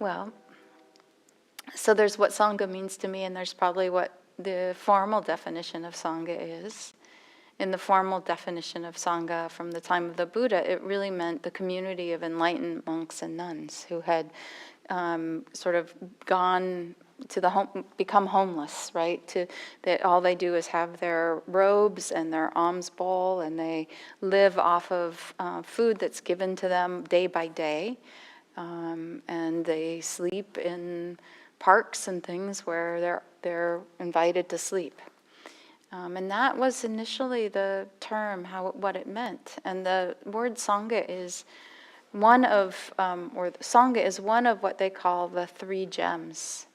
Well, so there's what Sangha means to me, and there's probably what the formal definition of Sangha is. In the formal definition of Sangha from the time of the Buddha, it really meant the community of enlightened monks and nuns who had sort of gone to the home, become homeless, right? That all they do is have their robes and their alms bowl, and they live off of food that's given to them day by day, and they sleep in parks and things where they're invited to sleep. And that was initially the term, what it meant. And the word Sangha is one of, Sangha is one of what they call the three gems.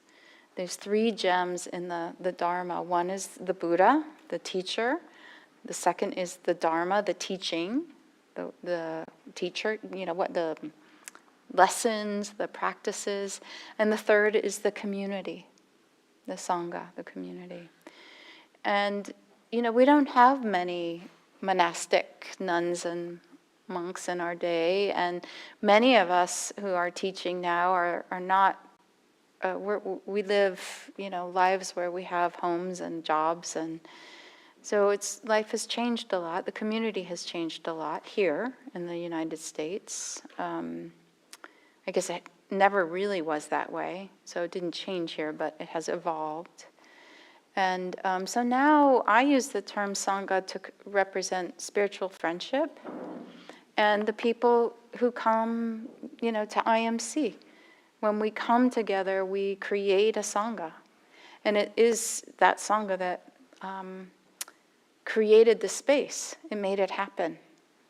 There's three gems in the Dharma. One is the Buddha, the teacher. The second is the Dharma, the teaching, the teacher, what the lessons, the practices. And the third is the community, the Sangha, the community. And, we don't have many monastic nuns and monks in our day, and many of us who are teaching now are not, we live, lives where we have homes and jobs, and so life has changed a lot. The community has changed a lot here in the United States. I guess it never really was that way, so it didn't change here, but it has evolved. And so now I use the term Sangha to represent spiritual friendship and the people who come, to IMC. When we come together, we create a Sangha. And it is that Sangha that created the space. It made it happen.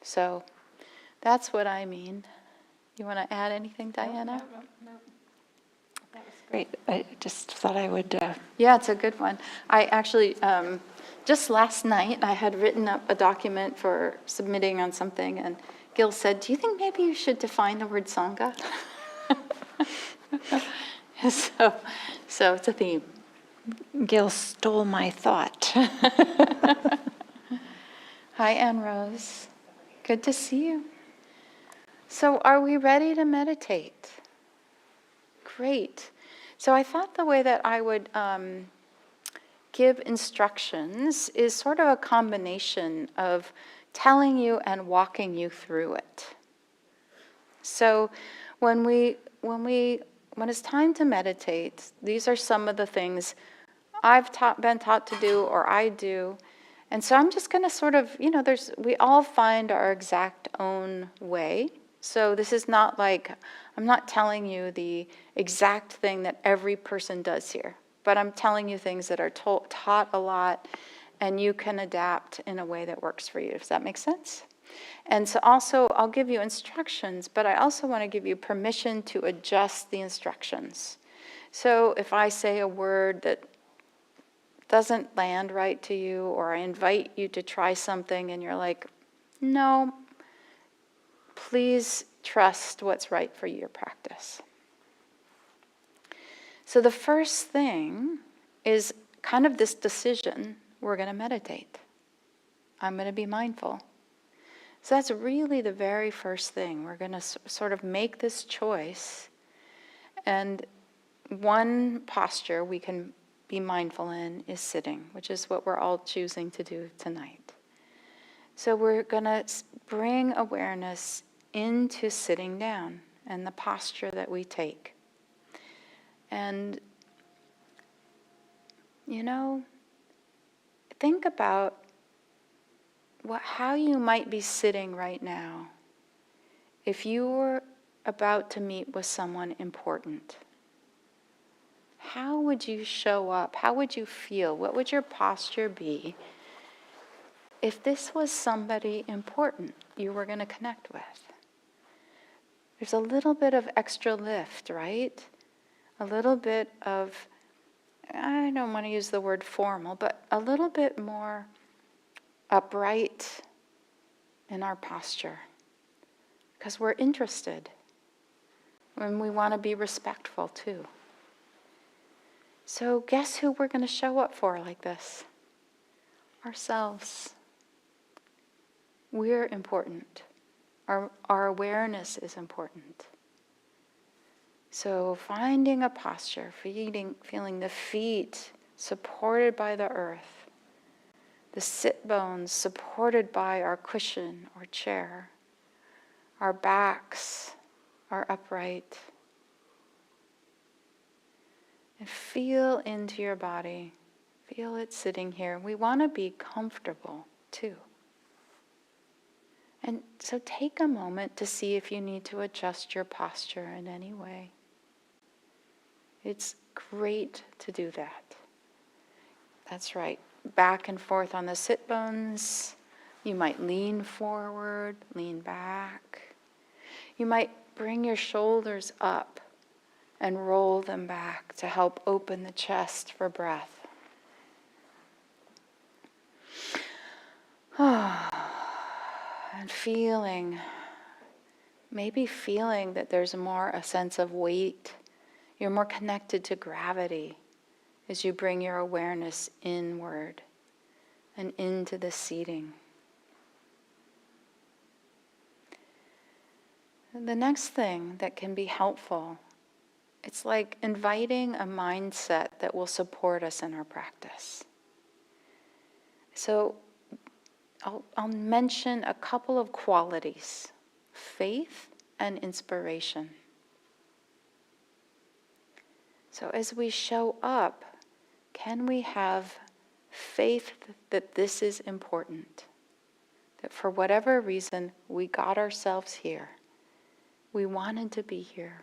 So that's what I mean. You want to add anything, Diana? No. That was great. I just thought I would... Yeah, it's a good one. I actually, just last night, I had written up a document for submitting on something, and Gil said, do you think maybe you should define the word Sangha? So it's a theme. Gil stole my thought. Hi, Anne Rose. Good to see you. So are we ready to meditate? Great. So I thought the way that I would give instructions is sort of a combination of telling you and walking you through it. So when it's time to meditate, these are some of the things I've been taught to do or I do. And so I'm just going to sort of, we all find our exact own way. So this is not like, I'm not telling you the exact thing that every person does here, but I'm telling you things that are taught a lot, and you can adapt in a way that works for you. Does that make sense? And so also, I'll give you instructions, but I also want to give you permission to adjust the instructions. So if I say a word that doesn't land right to you, or I invite you to try something and you're like, no, please trust what's right for your practice. So the first thing is kind of this decision, we're going to meditate. I'm going to be mindful. So that's really the very first thing. We're going to sort of make this choice. And one posture we can be mindful in is sitting, which is what we're all choosing to do tonight. So we're going to bring awareness into sitting down and the posture that we take. And, think about how you might be sitting right now if you were about to meet with someone important. How would you show up? How would you feel? What would your posture be if this was somebody important you were going to connect with? There's a little bit of extra lift, right? A little bit of, I don't want to use the word formal, but a little bit more upright in our posture. Because we're interested. And we want to be respectful too. So guess who we're going to show up for like this? Ourselves. We're important. Our awareness is important. So finding a posture, feeling the feet supported by the earth, the sit bones supported by our cushion or chair, our backs are upright. And feel into your body. Feel it sitting here. We want to be comfortable too. And so take a moment to see if you need to adjust your posture in any way. It's great to do that. That's right. Back and forth on the sit bones. You might lean forward, lean back. You might bring your shoulders up and roll them back to help open the chest for breath. And maybe feeling that there's more a sense of weight. You're more connected to gravity as you bring your awareness inward and into the seating. And the next thing that can be helpful, it's like inviting a mindset that will support us in our practice. So I'll mention a couple of qualities: faith and inspiration. So as we show up, can we have faith that this is important? That for whatever reason, we got ourselves here. We wanted to be here.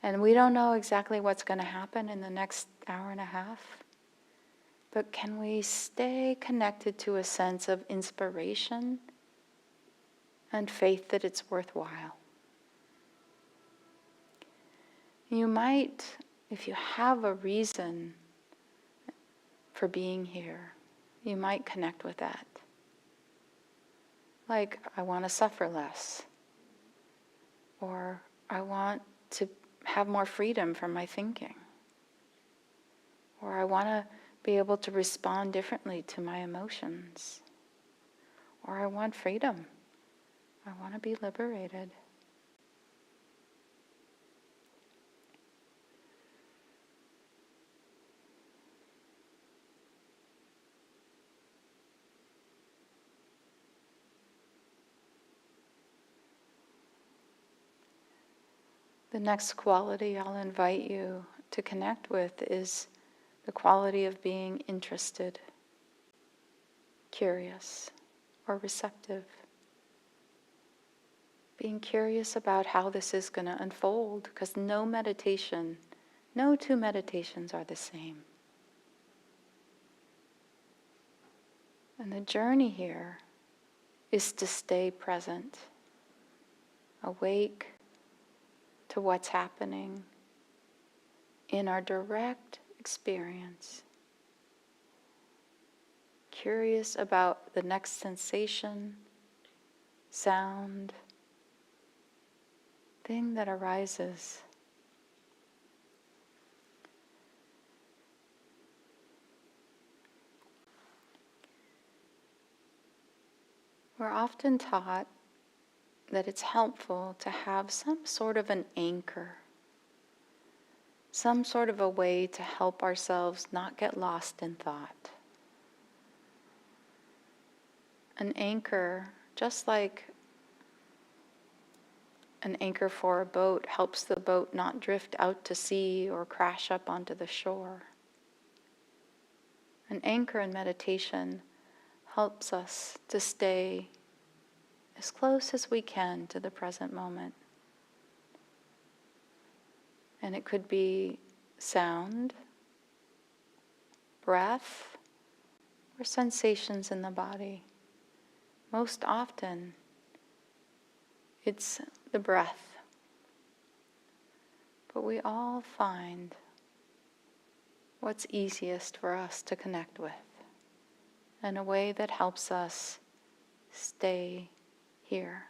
And we don't know exactly what's going to happen in the next hour and a half. But can we stay connected to a sense of inspiration and faith that it's worthwhile? You might, if you have a reason for being here, you might connect with that. Like, I want to suffer less. Or I want to have more freedom from my thinking. Or I want to be able to respond differently to my emotions. Or I want freedom. I want to be liberated. The next quality I'll invite you to connect with is the quality of being interested, curious, or receptive. Being curious about how this is going to unfold, because no two meditations are the same. And the journey here is to stay present, awake to what's happening in our direct experience. Curious about the next sensation, sound, thing that arises. We're often taught that it's helpful to have some sort of an anchor, some sort of a way to help ourselves not get lost in thought. An anchor, just like an anchor for a boat, helps the boat not drift out to sea or crash up onto the shore. An anchor in meditation helps us to stay as close as we can to the present moment. And it could be sound, breath, or sensations in the body. Most often, it's the breath. But we all find what's easiest for us to connect with in a way that helps us stay here.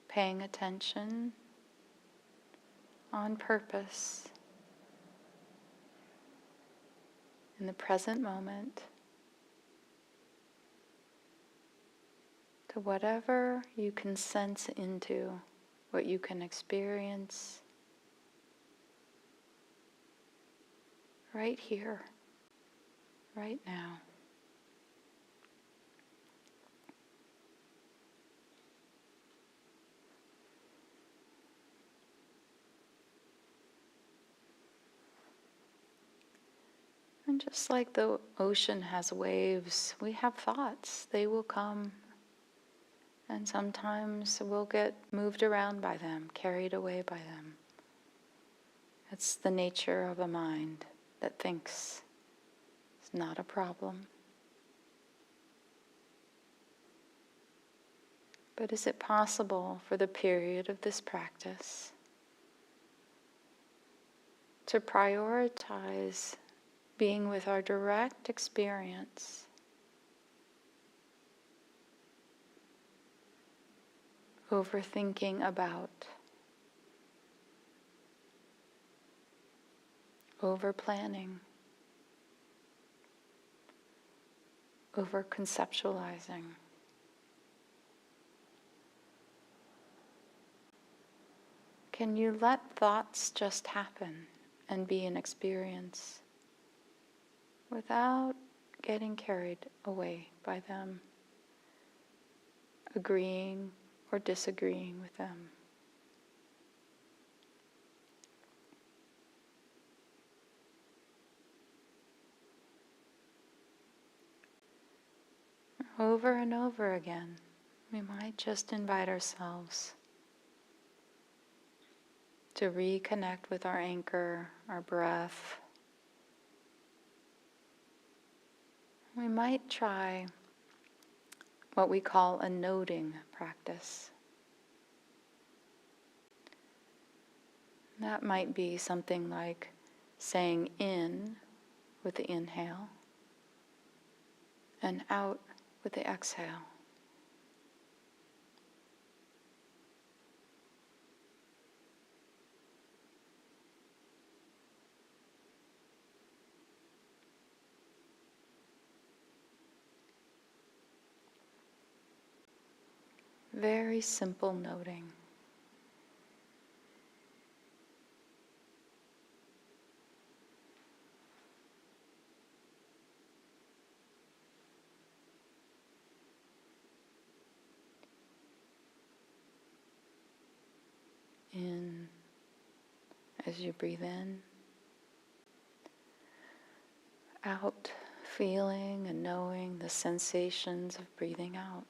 Paying attention on purpose in the present moment to whatever you can sense into, what you can experience right here, right now. And just like the ocean has waves, we have thoughts. They will come, and sometimes we'll get moved around by them, carried away by them. It's the nature of a mind that thinks. It's not a problem. But is it possible for the period of this practice to prioritize being with our direct experience over thinking about, over planning, over conceptualizing? Can you let thoughts just happen and be an experience without getting carried away by them, agreeing or disagreeing with them? Over and over again, we might just invite ourselves to reconnect with our anchor, our breath. We might try what we call a noting practice. That might be something like saying in with the inhale and out with the exhale. Very simple noting. In as you breathe in, out, feeling and knowing the sensations of breathing out.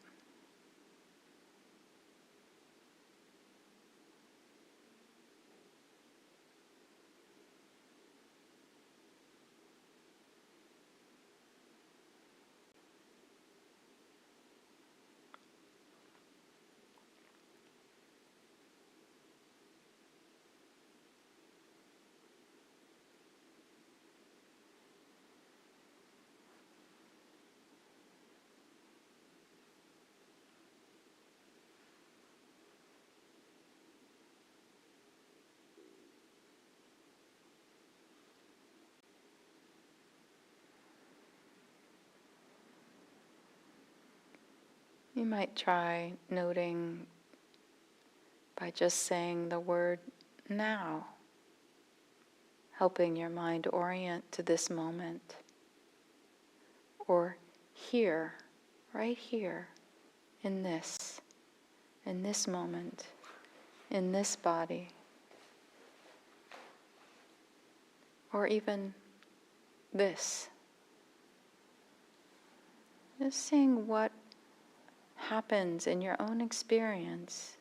You might try noting by just saying the word now, helping your mind orient to this moment, or here, right here, in this moment, in this body, or even this. Just seeing what happens in your own experience,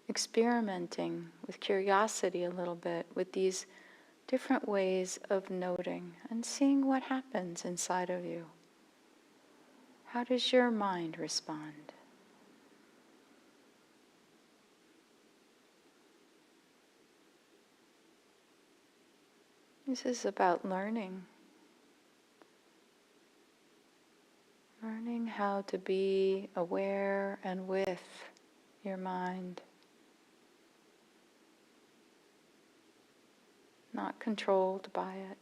experimenting with curiosity a little bit with these different ways of noting and seeing what happens inside of you. How does your mind respond? This is about learning how to be aware and with your mind, not controlled by it.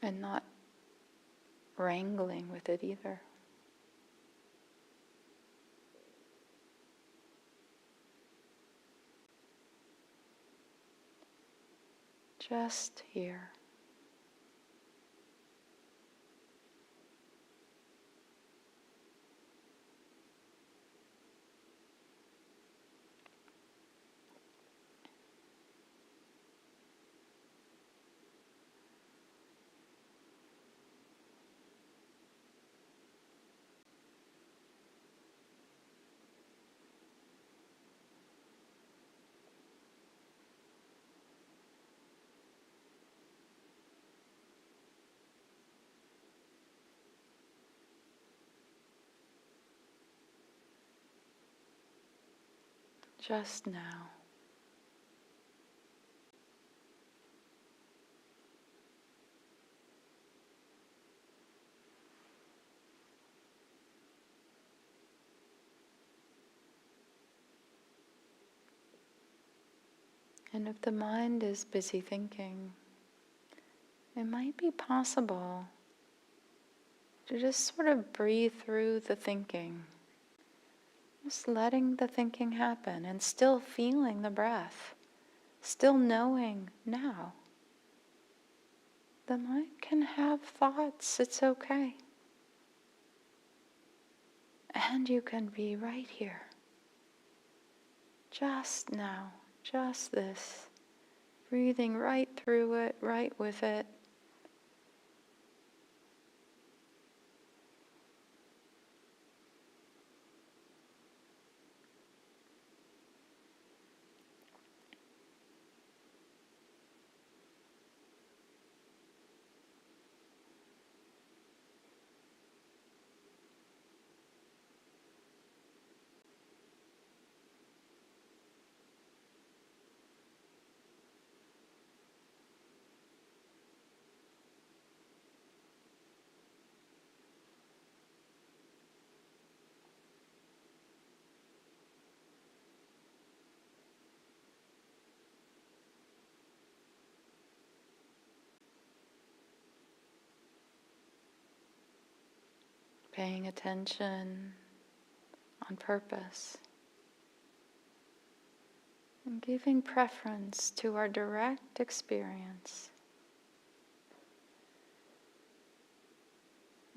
and not wrangling with it either. Just here. Just now. And if the mind is busy thinking, it might be possible to just sort of breathe through the thinking, just letting the thinking happen and still feeling the breath, still knowing now. The mind can have thoughts, it's okay. And you can be right here, just now, just this, breathing right through it, right with it. Paying attention on purpose and giving preference to our direct experience.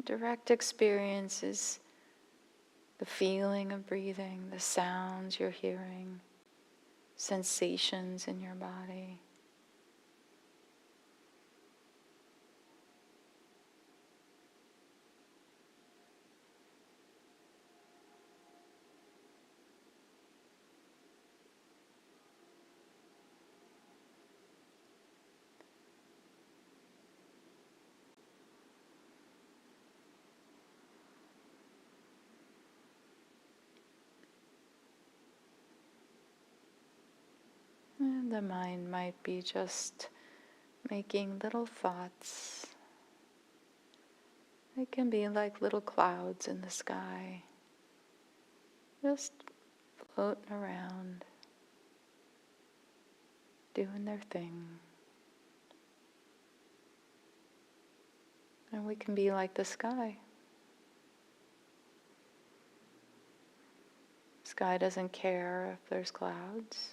Direct experience is the feeling of breathing, the sounds you're hearing, sensations in your body. And the mind might be just making little thoughts. They can be like little clouds in the sky, just floating around, doing their thing. And we can be like the sky. Sky doesn't care if there's clouds.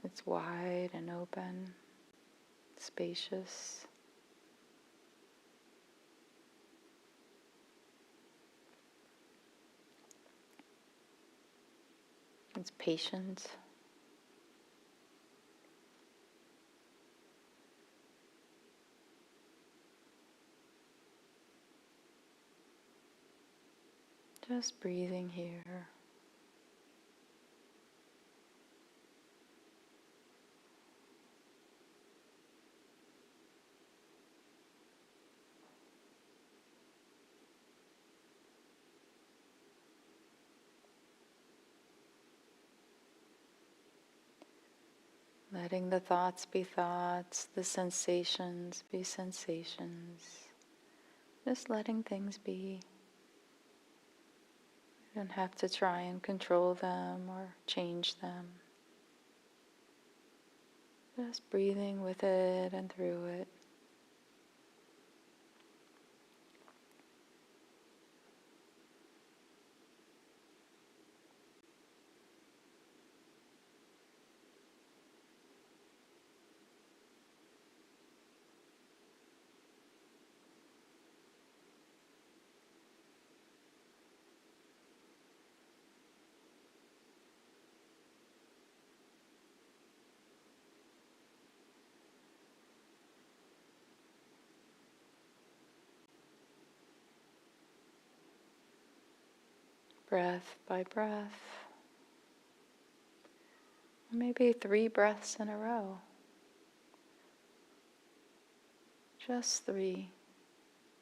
It's wide and open, spacious. It's patient. Just breathing here. Letting the thoughts be thoughts, the sensations be sensations. Just letting things be. You don't have to try and control them or change them. Just breathing with it and through it. Breath by breath. Or maybe 3 breaths in a row. Just 3.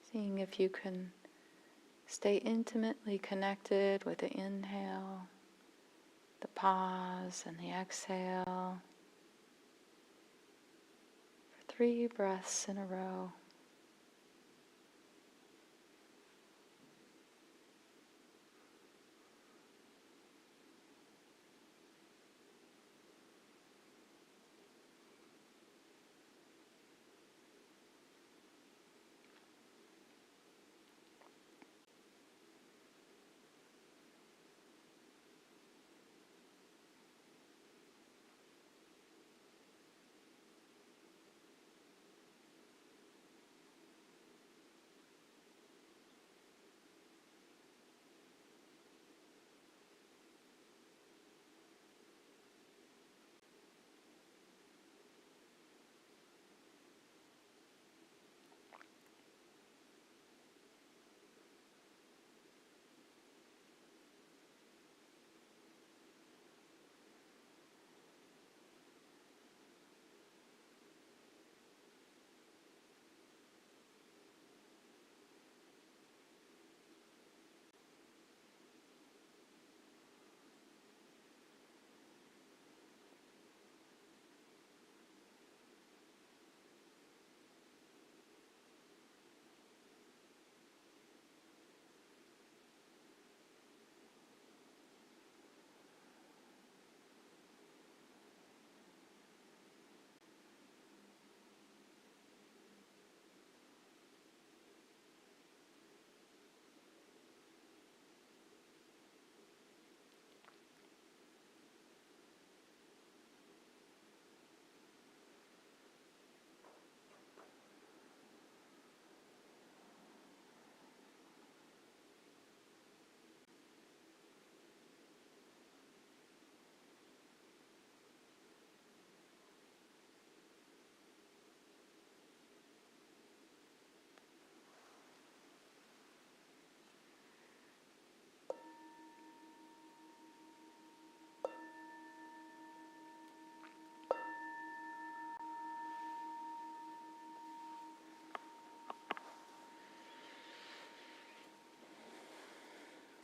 Seeing if you can stay intimately connected with the inhale, the pause, and the exhale. For 3 breaths in a row.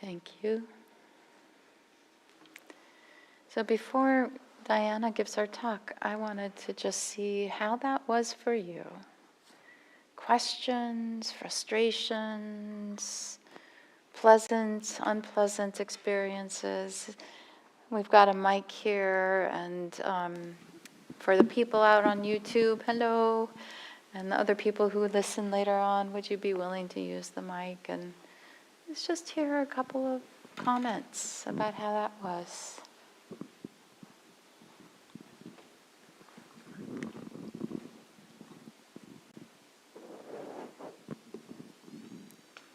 Thank you. So before Diana gives our talk, I wanted to just see how that was for you. Questions, frustrations, pleasant, unpleasant experiences. We've got a mic here, and for the people out on YouTube, hello, and the other people who listen later on, would you be willing to use the mic? And let's just hear a couple of comments about how that was.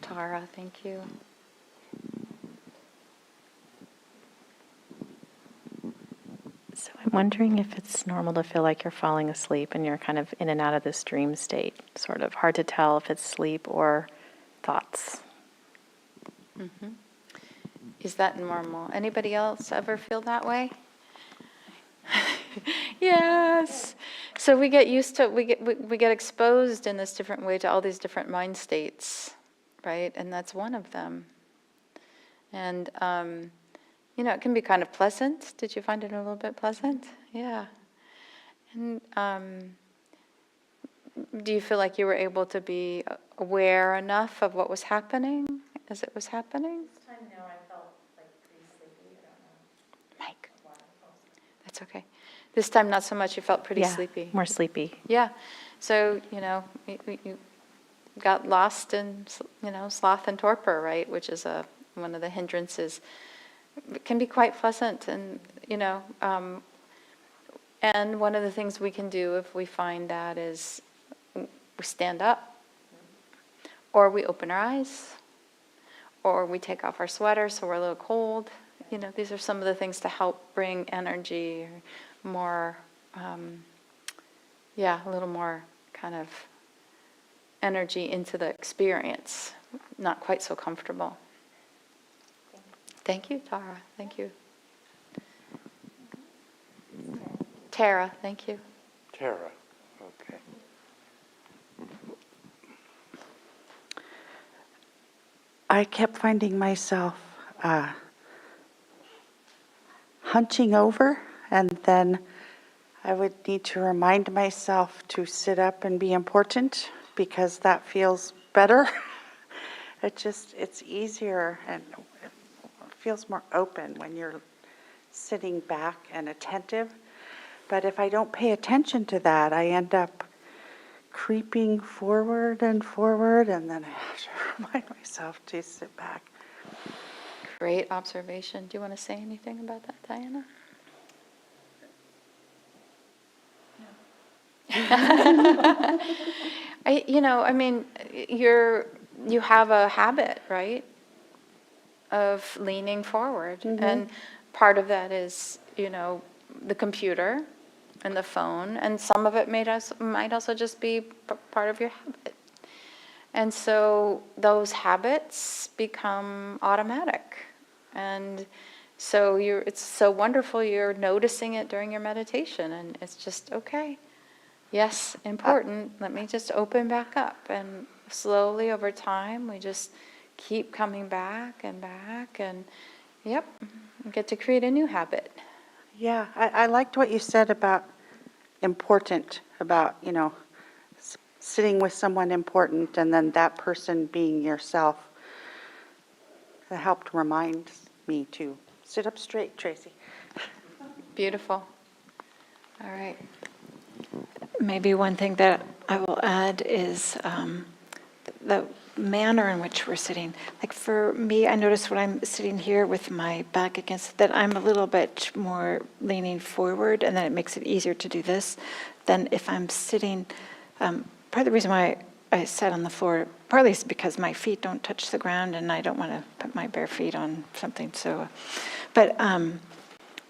Tara, thank you. So I'm wondering if it's normal to feel like you're falling asleep and you're kind of in and out of this dream state. Sort of hard to tell if it's sleep or thoughts. Mm-hmm. Is that normal? Anybody else ever feel that way? Yes. So we get used to, we get exposed in this different way to all these different mind states, right? And that's one of them. And, it can be kind of pleasant. Did you find it a little bit pleasant? Yeah. And do you feel like you were able to be aware enough of what was happening as it was happening? This time, no, I felt like pretty sleepy. I don't know. Mike. That's okay. This time, not so much. You felt pretty Yeah, sleepy. more sleepy. Yeah. So, you got lost in, sloth and torpor, right? Which is one of the hindrances. It can be quite pleasant, and, and one of the things we can do if we find that is we stand up, or we open our eyes, or we take off our sweater so we're a little cold. These are some of the things to help bring energy, or more, a little more kind of energy into the experience. Not quite so comfortable. Thank you, Tara. Thank you. Tara, thank you. Tara, okay. I kept finding myself hunching over, and then I would need to remind myself to sit up and be important because that feels better. It's easier and it feels more open when you're sitting back and attentive. But if I don't pay attention to that, I end up creeping forward, and then I have to remind myself to sit back. Great observation. Do you want to say anything about that, Diana? You have a habit, right, of leaning forward. Mm-hmm. And part of that is, the computer and the phone, and some of it might also just be part of your habit. And so those habits become automatic. And so it's so wonderful you're noticing it during your meditation, and it's just, okay, yes, important, let me just open back up. And slowly over time, we just keep coming back, and yep, we get to create a new habit. Yeah, I liked what you said about important, about, sitting with someone important and then that person being yourself. It helped remind me to sit up straight, Tracy. Beautiful. All right. Maybe one thing that I will add is the manner in which we're sitting. Like for me, I notice when I'm sitting here with my back against, that I'm a little bit more leaning forward, and then it makes it easier to do this than if I'm sitting. Part of the reason why I sat on the floor, partly is because my feet don't touch the ground, and I don't want to put my bare feet on something. But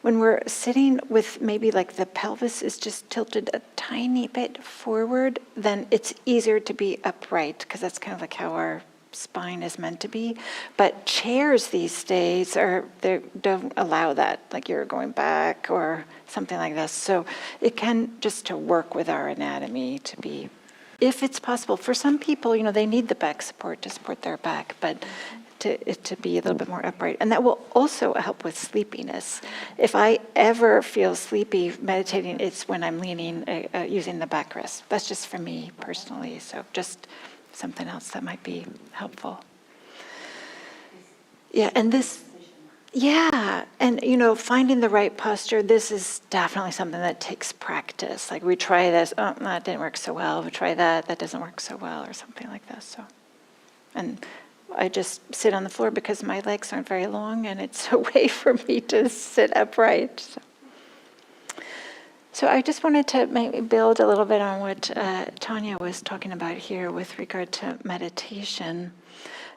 when we're sitting with maybe like the pelvis is just tilted a tiny bit forward, then it's easier to be upright, because that's kind of like how our spine is meant to be. But chairs these days they don't allow that, like you're going back or something like this. So it can just to work with our anatomy to be, if it's possible. For some people, they need the back support to support their back, but to be a little bit more upright. And that will also help with sleepiness. If I ever feel sleepy meditating, it's when I'm leaning, using the backrest. That's just for me personally. So just something else that might be helpful. Yeah, and finding the right posture, this is definitely something that takes practice. Like we try this, oh, that didn't work so well. We try that doesn't work so well, or something like this. So, and I just sit on the floor because my legs aren't very long, and it's a way for me to sit upright. So I just wanted to maybe build a little bit on what Tanya was talking about here with regard to meditation.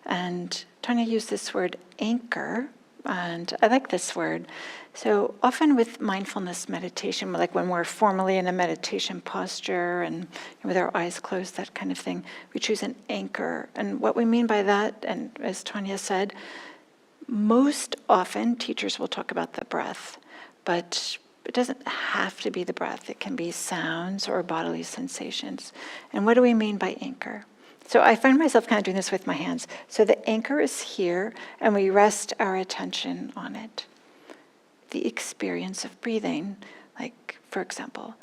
And Tanya used this word anchor, and I like this word. So often with mindfulness meditation, like when we're formally in a meditation posture and with our eyes closed, that kind of thing, we choose an anchor. And what we mean by that, and as Tanya said, most often teachers will talk about the breath, but it doesn't have to be the breath. It can be sounds or bodily sensations. And what do we mean by anchor? So I find myself kind of doing this with my hands. So the anchor is here, and we rest our attention on it. The experience of breathing, like, for example,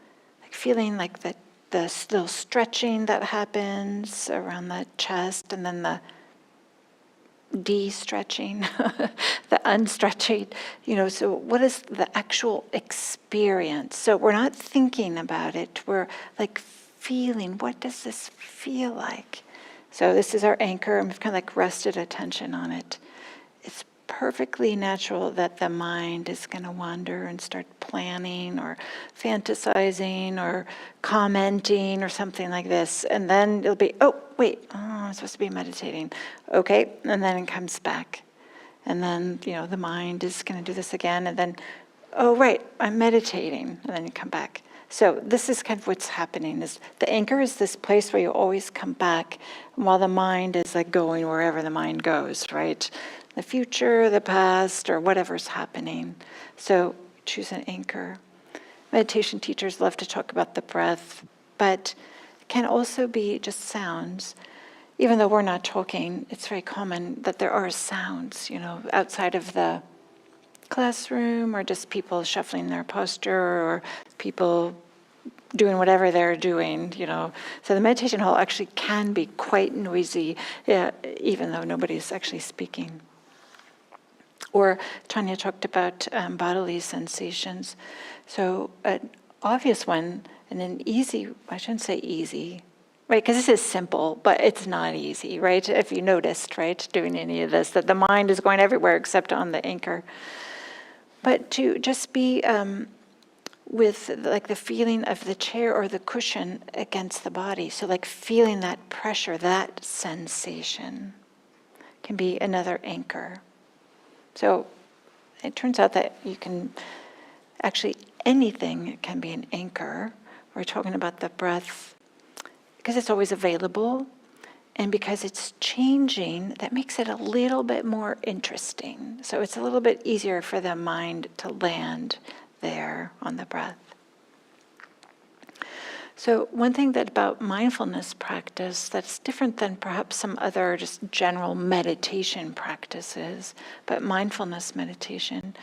like feeling like the little stretching that happens around the chest, and then the de-stretching, the unstretching, so what is the actual experience? So we're not thinking about it, we're like feeling, what does this feel like? So this is our anchor, and we've kind of like rested attention on it. It's perfectly natural that the mind is going to wander and start planning or fantasizing or commenting or something like this. And then it'll be, oh, wait, I'm supposed to be meditating. Okay, and then it comes back. And then, the mind is going to do this again. And then, oh, right, I'm meditating. And then you come back. So this is kind of what's happening. Is the anchor is this place where you always come back while the mind is like going wherever the mind goes, right? The future, the past, or whatever's happening. So choose an anchor. Meditation teachers love to talk about the breath, but it can also be just sounds. Even though we're not talking, it's very common that there are sounds, outside of the classroom, or just people shuffling their posture, or people doing whatever they're doing, So the meditation hall actually can be quite noisy, even though nobody's actually speaking. Or Tanya talked about bodily sensations. So an obvious one, and an easy, I shouldn't say easy, right? Because this is simple, but it's not easy, right? If you noticed, right, doing any of this, that the mind is going everywhere except on the anchor. But to just be with like the feeling of the chair or the cushion against the body. So like feeling that pressure, that sensation can be another anchor. So it turns out that you can actually, anything can be an anchor. We're talking about the breath because it's always available, and because it's changing, that makes it a little bit more interesting. So it's a little bit easier for the mind to land there on the breath. So one thing that about mindfulness practice that's different than perhaps some other just general meditation practices, but mindfulness meditation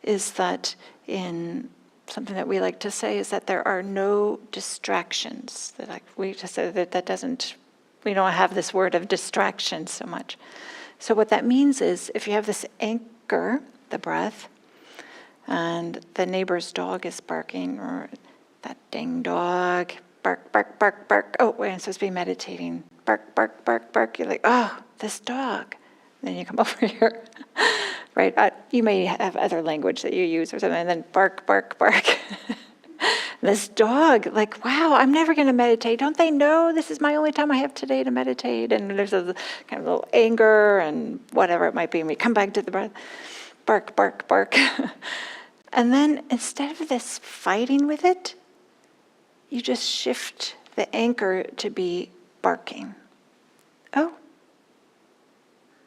is that in something that we like to say is that there are no distractions. That like we just say that doesn't, we don't have this word of distraction so much. So what that means is if you have this anchor, the breath, and the neighbor's dog is barking, or that dang dog, bark, bark, bark, bark. Oh, wait, I'm supposed to be meditating. Bark, bark, bark, bark. You're like, oh, this dog. Then you come over here, right? You may have other language that you use or something, and then bark, bark, bark. This dog, like, wow, I'm never going to meditate. Don't they know this is my only time I have today to meditate? And there's a kind of little anger and whatever it might be. And we come back to the breath. Bark, bark, bark. And then instead of this fighting with it, you just shift the anchor to be barking. Oh,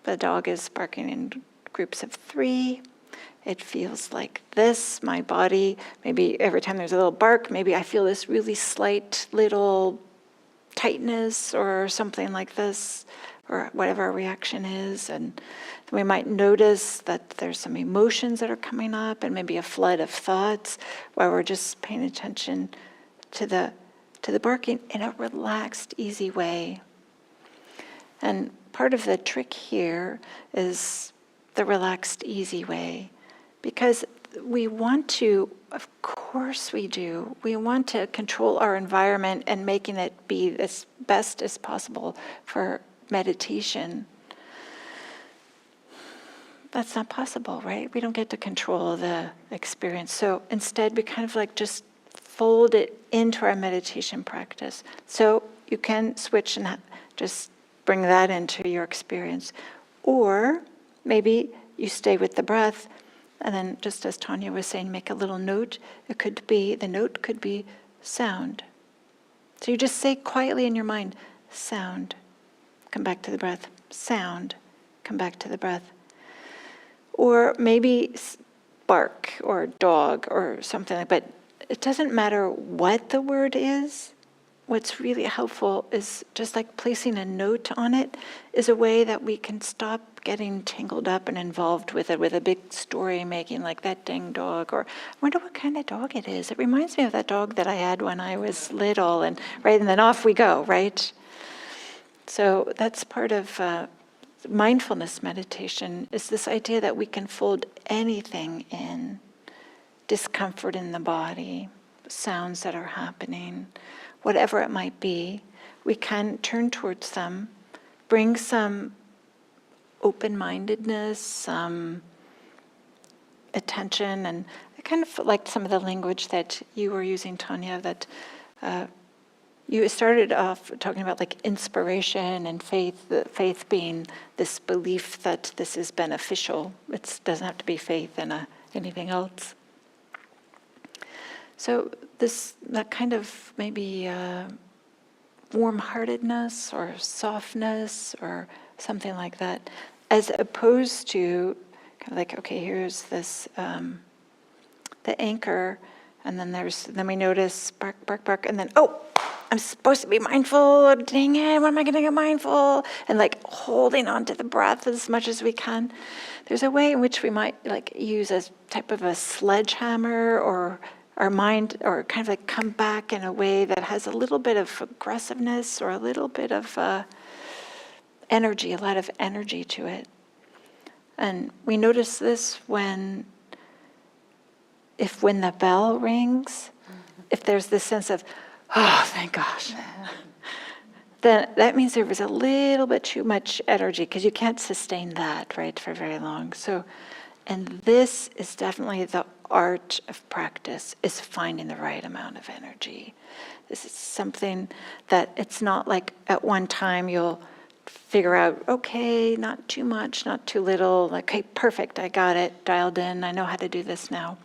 the dog is barking in groups of 3. It feels like this. My body, maybe every time there's a little bark, maybe I feel this really slight little tightness or something like this, or whatever our reaction is. And we might notice that there's some emotions that are coming up and maybe a flood of thoughts while we're just paying attention to the barking in a relaxed, easy way. And part of the trick here is the relaxed, easy way, because we want to, of course we do, we want to control our environment and making it be as best as possible for meditation. That's not possible, right? We don't get to control the experience. So instead, we kind of like just fold it into our meditation practice. So you can switch and just bring that into your experience. Or maybe you stay with the breath, and then just as Tanya was saying, make a little note. The note could be sound. So you just say quietly in your mind, sound, come back to the breath, sound, come back to the breath. Or maybe bark or dog or something like that. But it doesn't matter what the word is. What's really helpful is just like placing a note on it is a way that we can stop getting tangled up and involved with it, with a big story making like that dang dog, or I wonder what kind of dog it is. It reminds me of that dog that I had when I was little, and then off we go, right? So that's part of mindfulness meditation is this idea that we can fold anything in, discomfort in the body, sounds that are happening, whatever it might be, we can turn towards them, bring some open-mindedness, some attention, and I kind of like some of the language that you were using, Tanya, that you started off talking about like inspiration and faith, the faith being this belief that this is beneficial. It doesn't have to be faith in anything else. So that kind of maybe warm-heartedness or softness or something like that, as opposed to kind of like, okay, here's this the anchor, and then we notice bark, bark, bark, and then I'm supposed to be mindful. Dang it! When am I going to get mindful? And like holding on to the breath as much as we can. There's a way in which we might like use a type of a sledgehammer, or our mind, or kind of like come back in a way that has a little bit of aggressiveness or a little bit of energy, a lot of energy to it. And we notice this when the bell rings, if there's this sense of, oh, thank gosh, then that means there was a little bit too much energy, because you can't sustain that, right, for very long. So, and this is definitely the art of practice, is finding the right amount of energy. This is something that it's not like at one time you'll figure out, okay, not too much, not too little, like, okay, perfect, I got it, dialed in, I know how to do this now.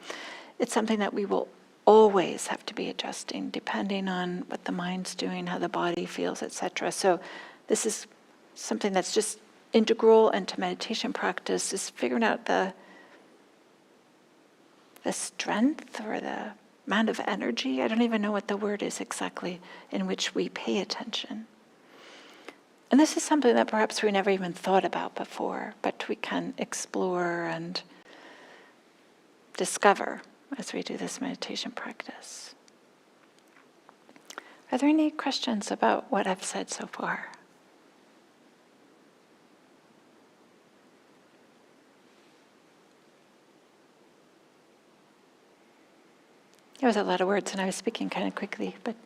It's something that we will always have to be adjusting, depending on what the mind's doing, how the body feels, etc. So this is something that's just integral into meditation practice, is figuring out the strength or the amount of energy, I don't even know what the word is exactly, in which we pay attention. And this is something that perhaps we never even thought about before, but we can explore and discover as we do this meditation practice. Are there any questions about what I've said so far? There was a lot of words and I was speaking kind of quickly, but...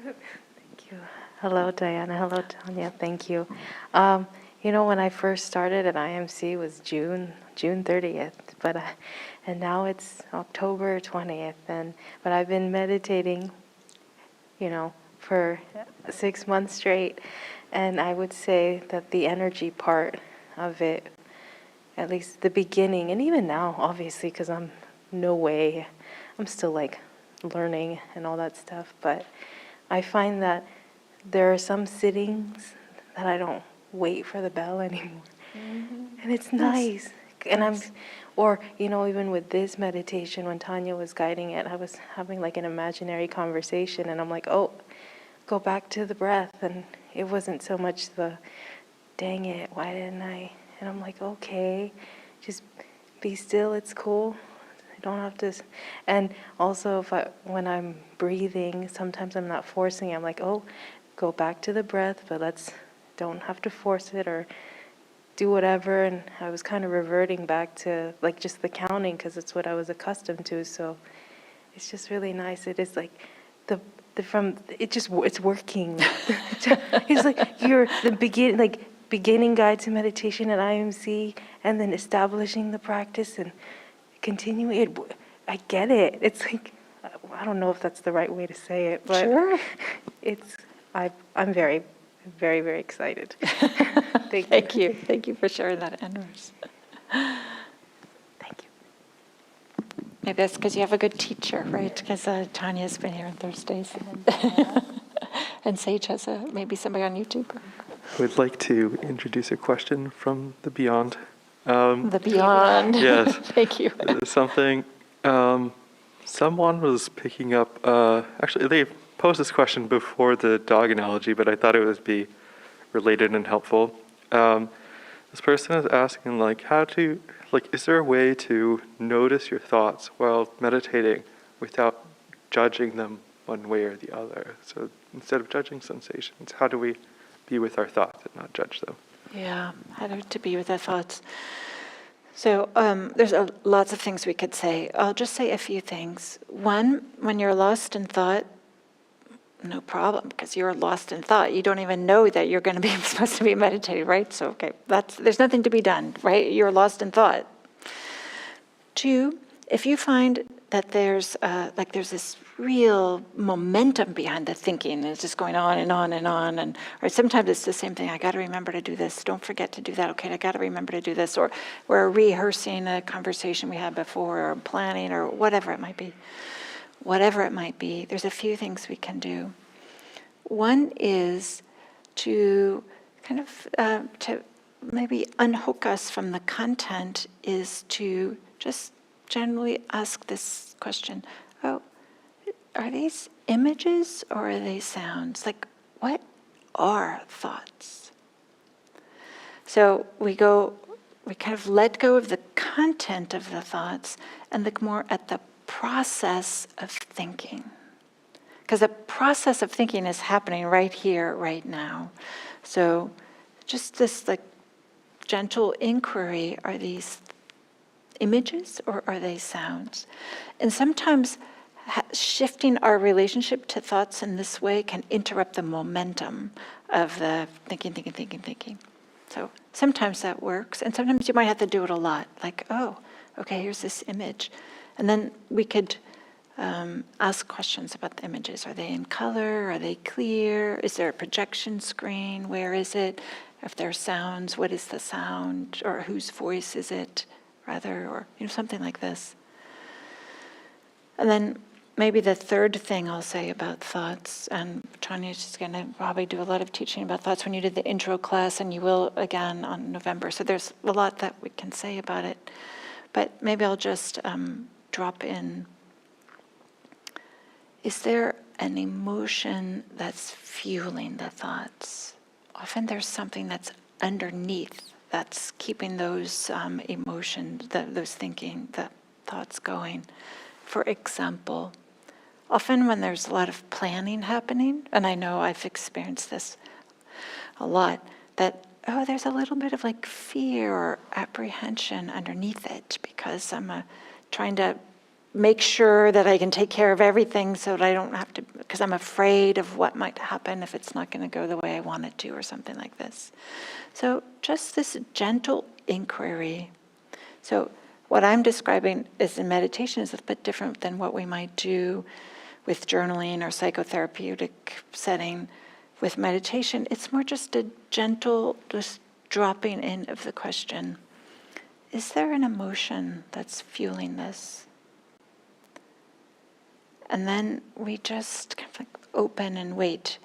Thank you. Hello, Diana. Hello, Tanya. Thank you. When I first started at IMC was June 30th, and now it's October 20th, but I've been meditating, for 6 months straight, and I would say that the energy part of it, at least the beginning, and even now, obviously, because I'm still like learning and all that stuff, but I find that there are some sittings that I don't wait for the bell anymore. Mm-hmm. And it's nice. And even with this meditation, when Tanya was guiding it, I was having like an imaginary conversation, and I'm like, oh, go back to the breath. And it wasn't so much the, dang it, why didn't I? And I'm like, okay, just be still, it's cool. I don't have to. And also, when I'm breathing, sometimes I'm not forcing it. I'm like, oh, go back to the breath, but don't have to force it or do whatever. And I was kind of reverting back to like just the counting, because it's what I was accustomed to. So it's just really nice. It is like it's working. It's like you're the beginning guide to meditation at IMC, and then establishing the practice and continuing it. I get it. It's like, I don't know if that's the right way to say it, but sure. I'm very, very, very excited. Thank you. Thank you for sharing that, Anders. Thank you. Maybe that's because you have a good teacher, right? Because Tanya's been here on Thursdays. And Sage has maybe somebody on YouTube. I would like to introduce a question from the beyond. The beyond. Yes. Thank you. Something, someone was picking up, actually they posed this question before the dog analogy, but I thought it would be related and helpful. This person is asking, is there a way to notice your thoughts while meditating without judging them one way or the other. So instead of judging sensations, how do we be with our thoughts and not judge them? Yeah, how to be with our thoughts. So there's lots of things we could say. I'll just say a few things. One, when you're lost in thought, no problem, because you're lost in thought. You don't even know that you're going to be supposed to be meditating, right? So, okay, there's nothing to be done, right? You're lost in thought. Two, if you find that there's this real momentum behind the thinking, and it's just going on and on and on, and or sometimes it's the same thing. I got to remember to do this. Don't forget to do that. Okay, I got to remember to do this. Or we're rehearsing a conversation we had before, or planning, or whatever it might be. Whatever it might be, there's a few things we can do. One is to kind of to maybe unhook us from the content, is to just generally ask this question: oh, are these images or are they sounds? Like, what are thoughts? So we kind of let go of the content of the thoughts and look more at the process of thinking. Because the process of thinking is happening right here, right now. So just this like gentle inquiry: are these images or are they sounds? And sometimes shifting our relationship to thoughts in this way can interrupt the momentum of the thinking. So sometimes that works, and sometimes you might have to do it a lot. Like, oh, okay, here's this image. And then we could ask questions about the images. Are they in color? Are they clear? Is there a projection screen? Where is it? If there are sounds, what is the sound? Or whose voice is it, rather? Or something like this. And then maybe the third thing I'll say about thoughts, and Tanya's just going to probably do a lot of teaching about thoughts when you did the intro class, and you will again on November. So there's a lot that we can say about it. But maybe I'll just drop in. Is there an emotion that's fueling the thoughts? Often there's something that's underneath that's keeping those emotions, those thinking, the thoughts going. For example, often when there's a lot of planning happening, and I know I've experienced this a lot, that, oh, there's a little bit of like fear or apprehension underneath it because I'm trying to make sure that I can take care of everything so that I don't have to, because I'm afraid of what might happen if it's not going to go the way I want it to, or something like this. So just this gentle inquiry. So what I'm describing is in meditation is a bit different than what we might do with journaling or psychotherapeutic setting. With meditation, it's more just a gentle, just dropping in of the question: is there an emotion that's fueling this? And then we just kind of like open and wait.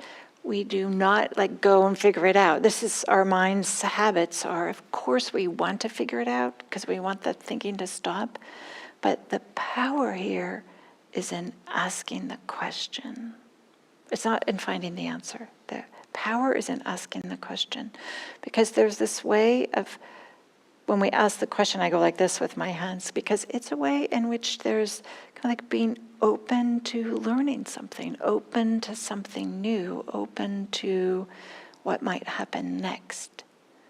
We do not like go and figure it out. This is our mind's habits are, of course we want to figure it out because we want the thinking to stop. But the power here is in asking the question. It's not in finding the answer. The power is in asking the question. Because there's this way of, when we ask the question, I go like this with my hands, because it's a way in which there's kind of like being open to learning something, open to something new, open to what might happen next.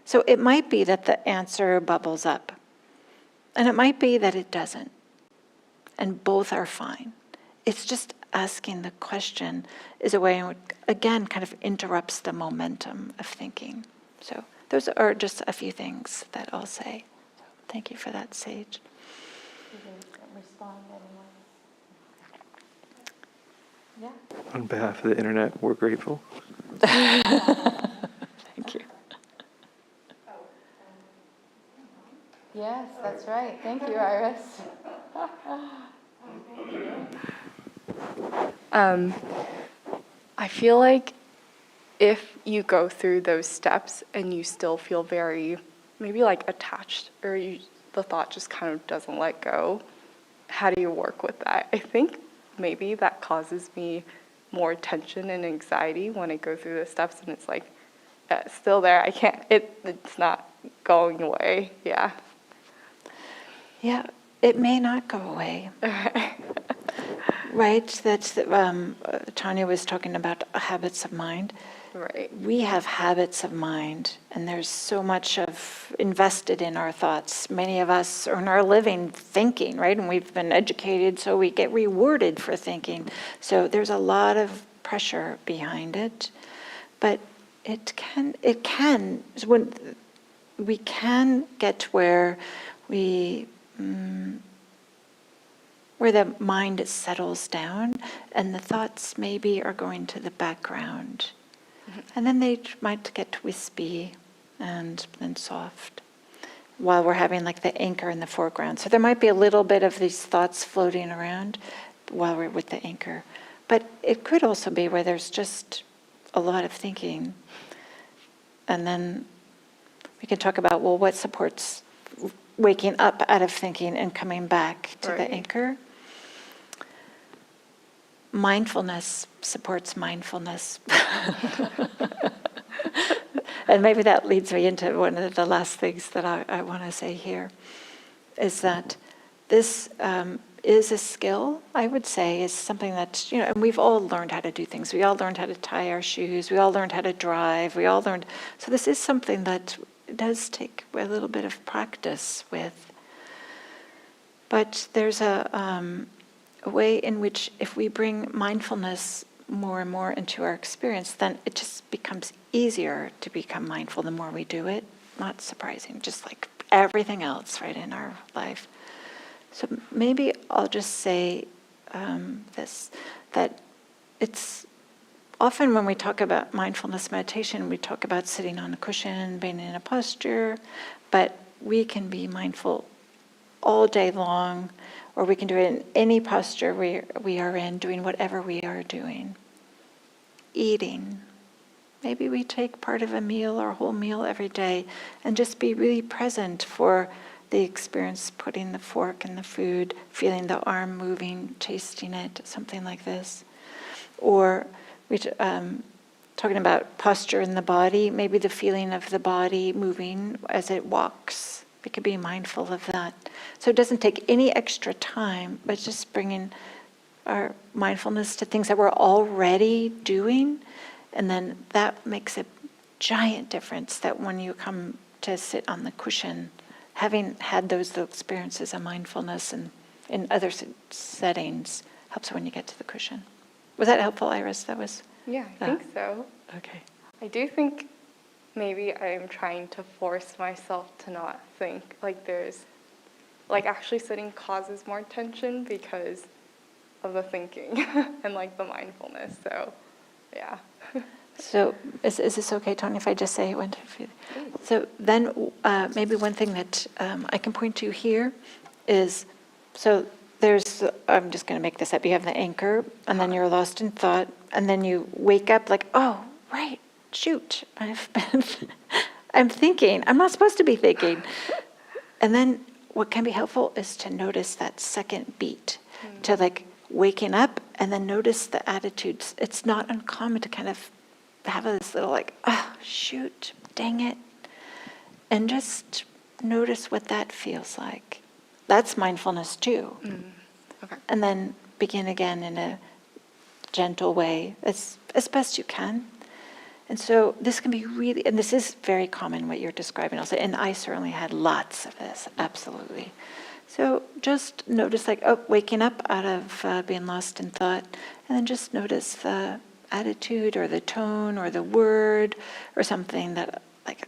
So it might be that the answer bubbles up, and it might be that it doesn't, and both are fine. It's just asking the question is a way in which, again, kind of interrupts the momentum of thinking. So those are just a few things that I'll say. Thank you for that, Sage. Yeah. On behalf of the internet, we're grateful. Thank you. Yes, that's right. Thank you, Iris. I feel like if you go through those steps and you still feel very, maybe like attached, or the thought just kind of doesn't let go, how do you work with that? I think maybe that causes me more tension and anxiety when I go through the steps and it's like, it's still there. I can't, it's not going away. Yeah. Yeah, it may not go away. right, that's, Tanya was talking about habits of mind. Right. We have habits of mind, and there's so much of invested in our thoughts. Many of us earn our living thinking, right? And we've been educated, so we get rewarded for thinking. So there's a lot of pressure behind it, but when we can get to where where the mind settles down, and the thoughts maybe are going to the background. And then they might get wispy and then soft while we're having like the anchor in the foreground. So there might be a little bit of these thoughts floating around while we're with the anchor. But it could also be where there's just a lot of thinking. And then we can talk about, well, what supports waking up out of thinking and coming back to the Right. anchor. Mindfulness supports mindfulness. And maybe that leads me into one of the last things that I want to say here, is that this is a skill, I would say, is something that, and we've all learned how to do things. We all learned how to tie our shoes. We all learned how to drive. We all learned. So this is something that does take a little bit of practice with. But there's a way in which if we bring mindfulness more and more into our experience, then it just becomes easier to become mindful the more we do it. Not surprising, just like everything else, right, in our life. So maybe I'll just say this, that it's often when we talk about mindfulness meditation, we talk about sitting on a cushion, being in a posture, but we can be mindful all day long, or we can do it in any posture we are in, doing whatever we are doing. Eating. Maybe we take part of a meal or a whole meal every day and just be really present for the experience, putting the fork in the food, feeling the arm moving, tasting it, something like this. Or talking about posture in the body, maybe the feeling of the body moving as it walks. We could be mindful of that. So it doesn't take any extra time, but just bringing our mindfulness to things that we're already doing. And then that makes a giant difference, that when you come to sit on the cushion, having had those experiences of mindfulness and in other settings helps when you get to the cushion. Was that helpful, Iris? That was? Yeah, I think so. Okay. I do think maybe I'm trying to force myself to not think. Actually sitting causes more tension because of the thinking and the mindfulness. So, yeah. So is this okay, Tanya, if I just say one, two, three? So then maybe one thing that I can point to here is, so there's, I'm just going to make this up, you have the anchor, and then you're lost in thought, and then you wake up like, oh, right, shoot, I'm thinking, I'm not supposed to be thinking. And then what can be helpful is to notice that second beat, to waking up and then notice the attitudes. It's not uncommon to kind of have this little oh, shoot, dang it. And just notice what that feels like. That's mindfulness too. Okay. And then begin again in a gentle way, as best you can. And so this can be really, and this is very common what you're describing also, and I certainly had lots of this, absolutely. So just notice waking up out of being lost in thought, and then just notice the attitude or the tone or the word or something that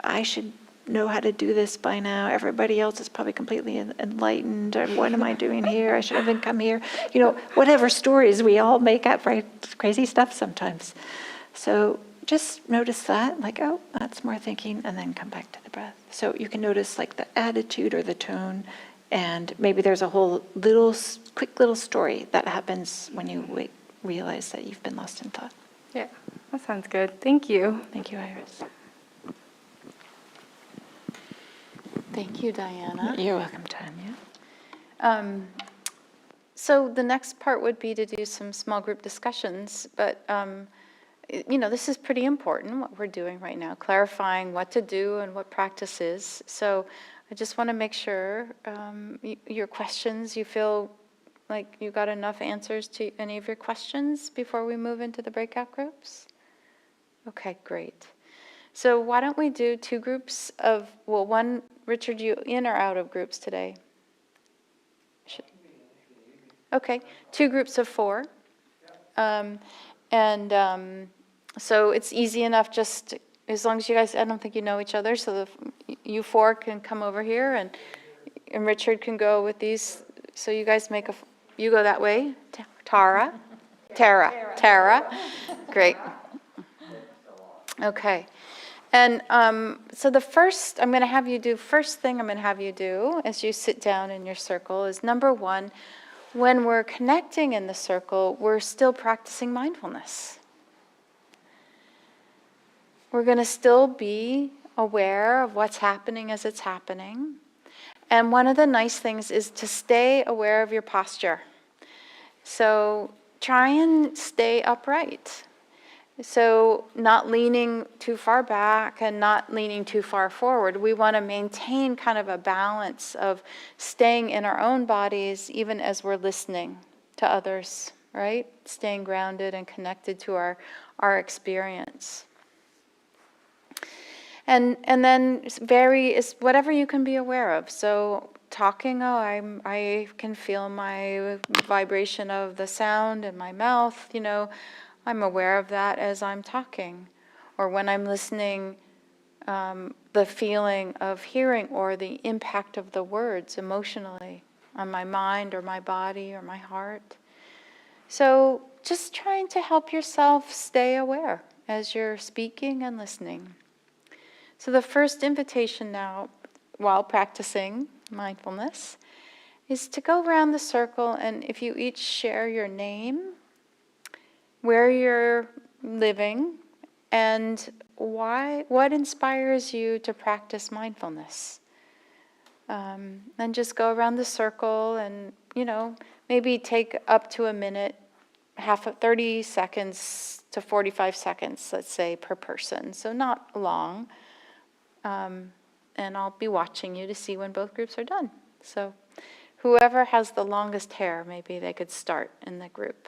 I should know how to do this by now. Everybody else is probably completely enlightened. Or what am I doing here? I should have come here. Whatever stories we all make up, right? Crazy stuff sometimes. So just notice that, oh, that's more thinking, and then come back to the breath. So you can notice the attitude or the tone, and maybe there's a whole quick little story that happens when you realize that you've been lost in thought. Yeah, that sounds good. Thank you. Thank you, Iris. Thank you, Diana. You're welcome, Tanya. So the next part would be to do some small group discussions, but this is pretty important, what we're doing right now, clarifying what to do and what practice is. So I just want to make sure your questions, you feel like you got enough answers to any of your questions before we move into the breakout groups? Okay, great. So why don't we do two groups of, well, one, Richard, you in or out of groups today? Okay, two groups of four. Um, and so it's easy enough, just as long as you guys, I don't think you know each other, so you four can come over here and Richard can go with these. So you guys make you go that way. Tara. Tara. Great. Okay. And so the first I'm going to have you do, first thing I'm going to have you do as you sit down in your circle is number one, when we're connecting in the circle, we're still practicing mindfulness. We're going to still be aware of what's happening as it's happening. And one of the nice things is to stay aware of your posture. So try and stay upright. So not leaning too far back and not leaning too far forward. We want to maintain kind of a balance of staying in our own bodies even as we're listening to others, right? Staying grounded and connected to our experience. And then is whatever you can be aware of. So talking, I can feel my vibration of the sound in my mouth, I'm aware of that as I'm talking. Or when I'm listening, the feeling of hearing or the impact of the words emotionally on my mind or my body or my heart. So just trying to help yourself stay aware as you're speaking and listening. So the first invitation now, while practicing mindfulness, is to go around the circle, and if you each share your name, where you're living, and what inspires you to practice mindfulness. And just go around the circle and, maybe take up to a minute, 30 seconds to 45 seconds, let's say, per person. So not long. And I'll be watching you to see when both groups are done. So whoever has the longest hair, maybe they could start in the group.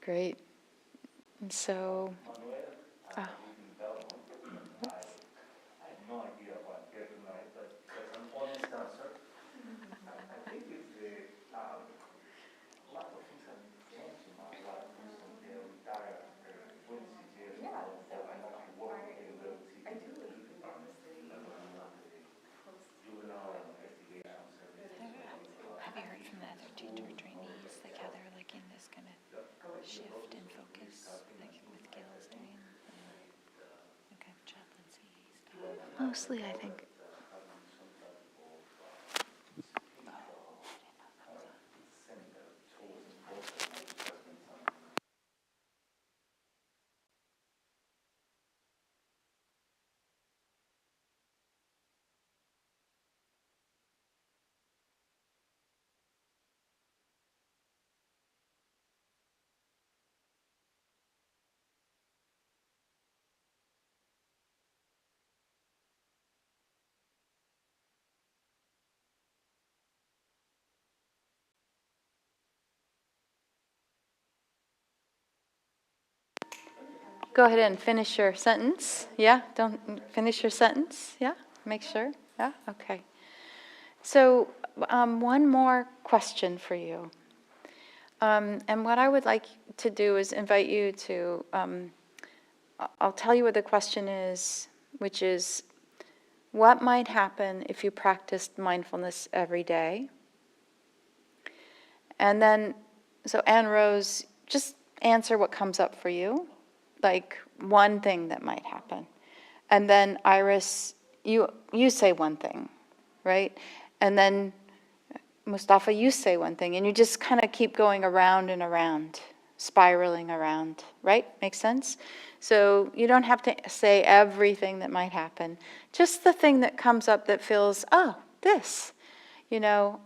Great. And so, oh, I have no idea what I'm here tonight, but as an honest answer, I think it's a lot of things have changed in my life recently. I retired after 26 years ago, so I'm actually working in the youth department. Juvenile investigation services. Have you heard from the other teacher trainees, like how they're like in this kind of shift in focus, like with Gil's doing, like kind of chaplaincy stuff? mostly I think. Go ahead and finish your sentence. Yeah, don't finish your sentence. Yeah, make sure. Yeah, okay. So, one more question for you. And what I would like to do is invite you to, I'll tell you what the question is, which is, what might happen if you practiced mindfulness every day? And then, so Anne Rose, just answer what comes up for you, like one thing that might happen. And then Iris, you say one thing, right? And then Mustafa, you say one thing, and you just kind of keep going around and around, spiraling around, right? Makes sense? So you don't have to say everything that might happen, just the thing that comes up that feels, oh, this, you know.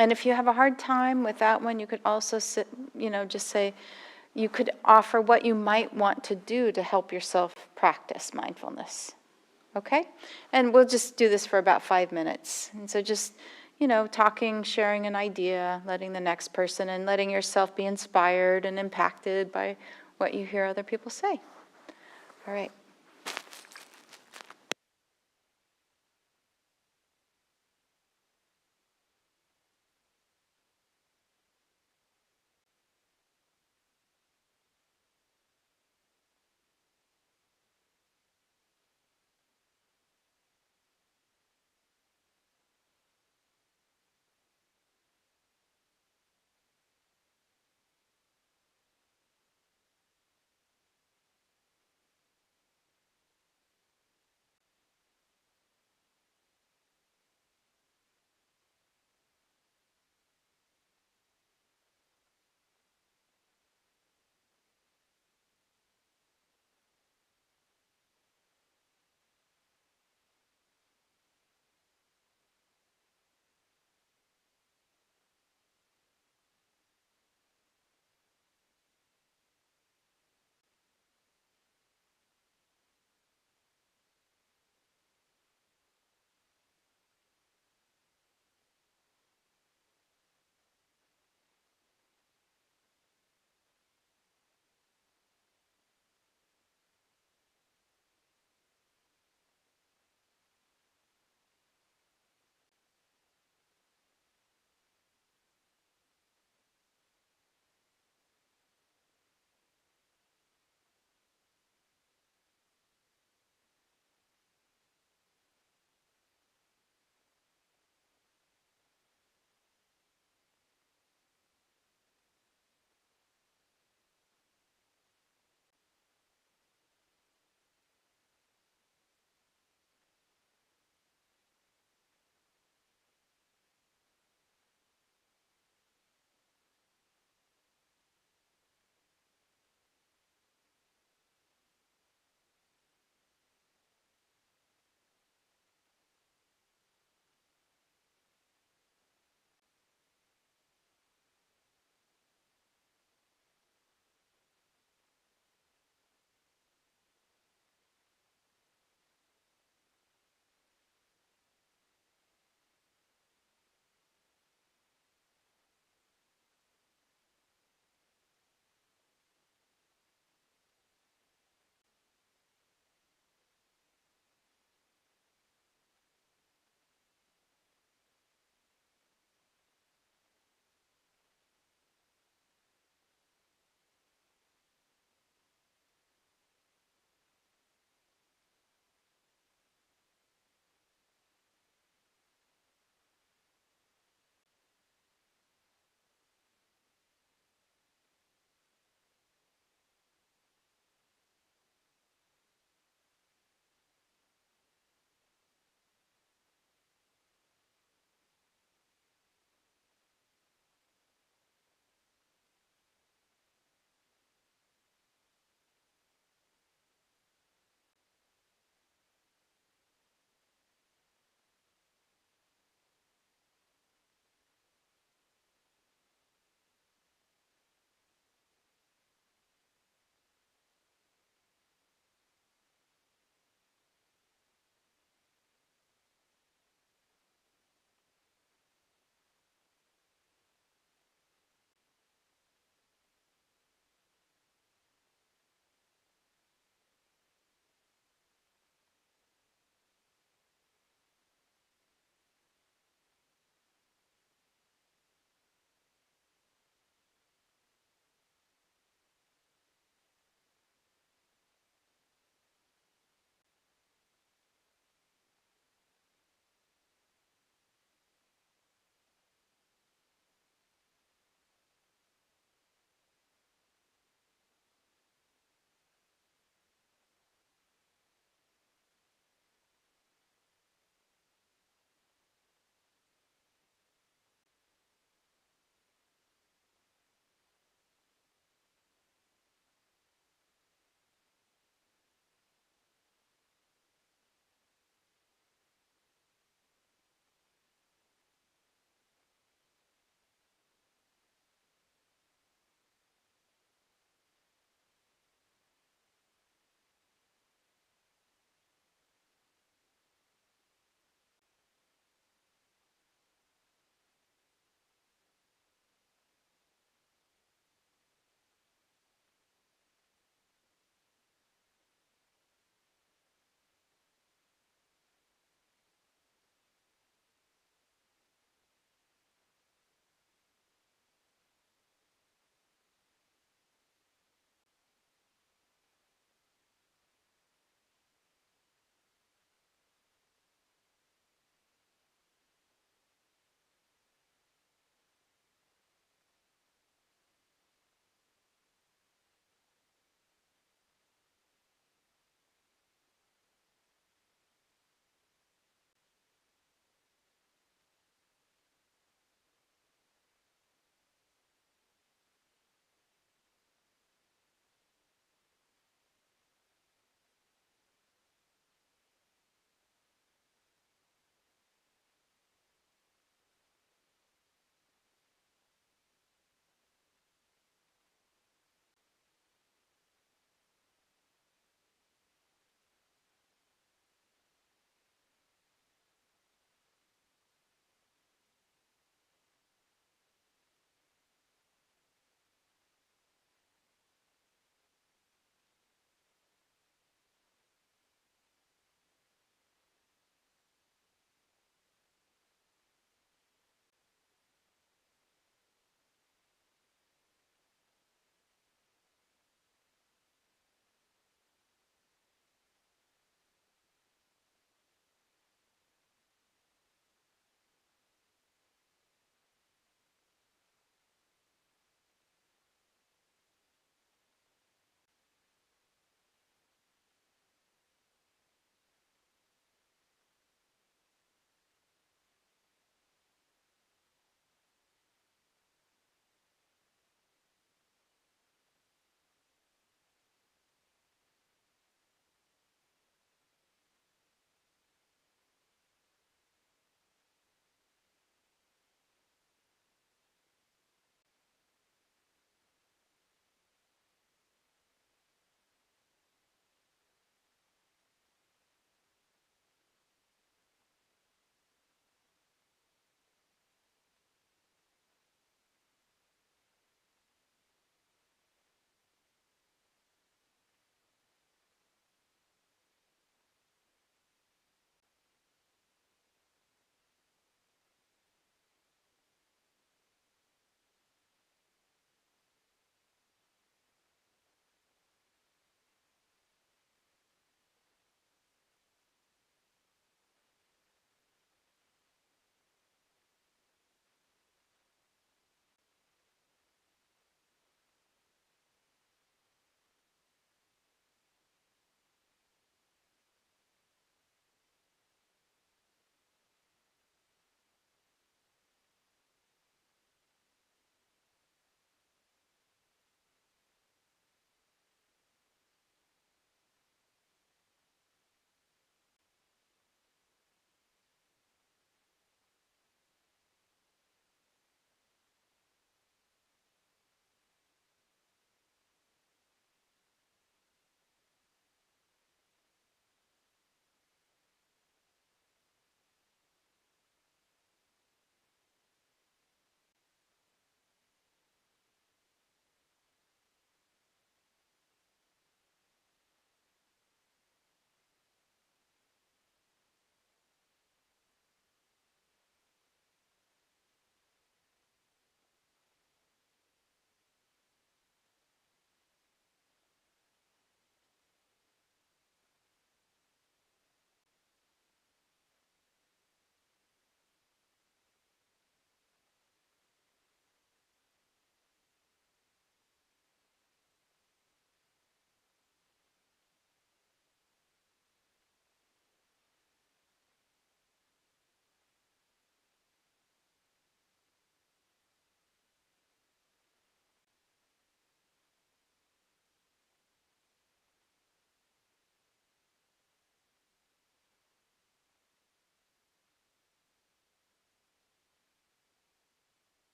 And if you have a hard time with that one, you could also sit, just say, you could offer what you might want to do to help yourself practice mindfulness. Okay? And we'll just do this for about 5 minutes. And so just, talking, sharing an idea, letting the next person, and letting yourself be inspired and impacted by what you hear other people say. All right.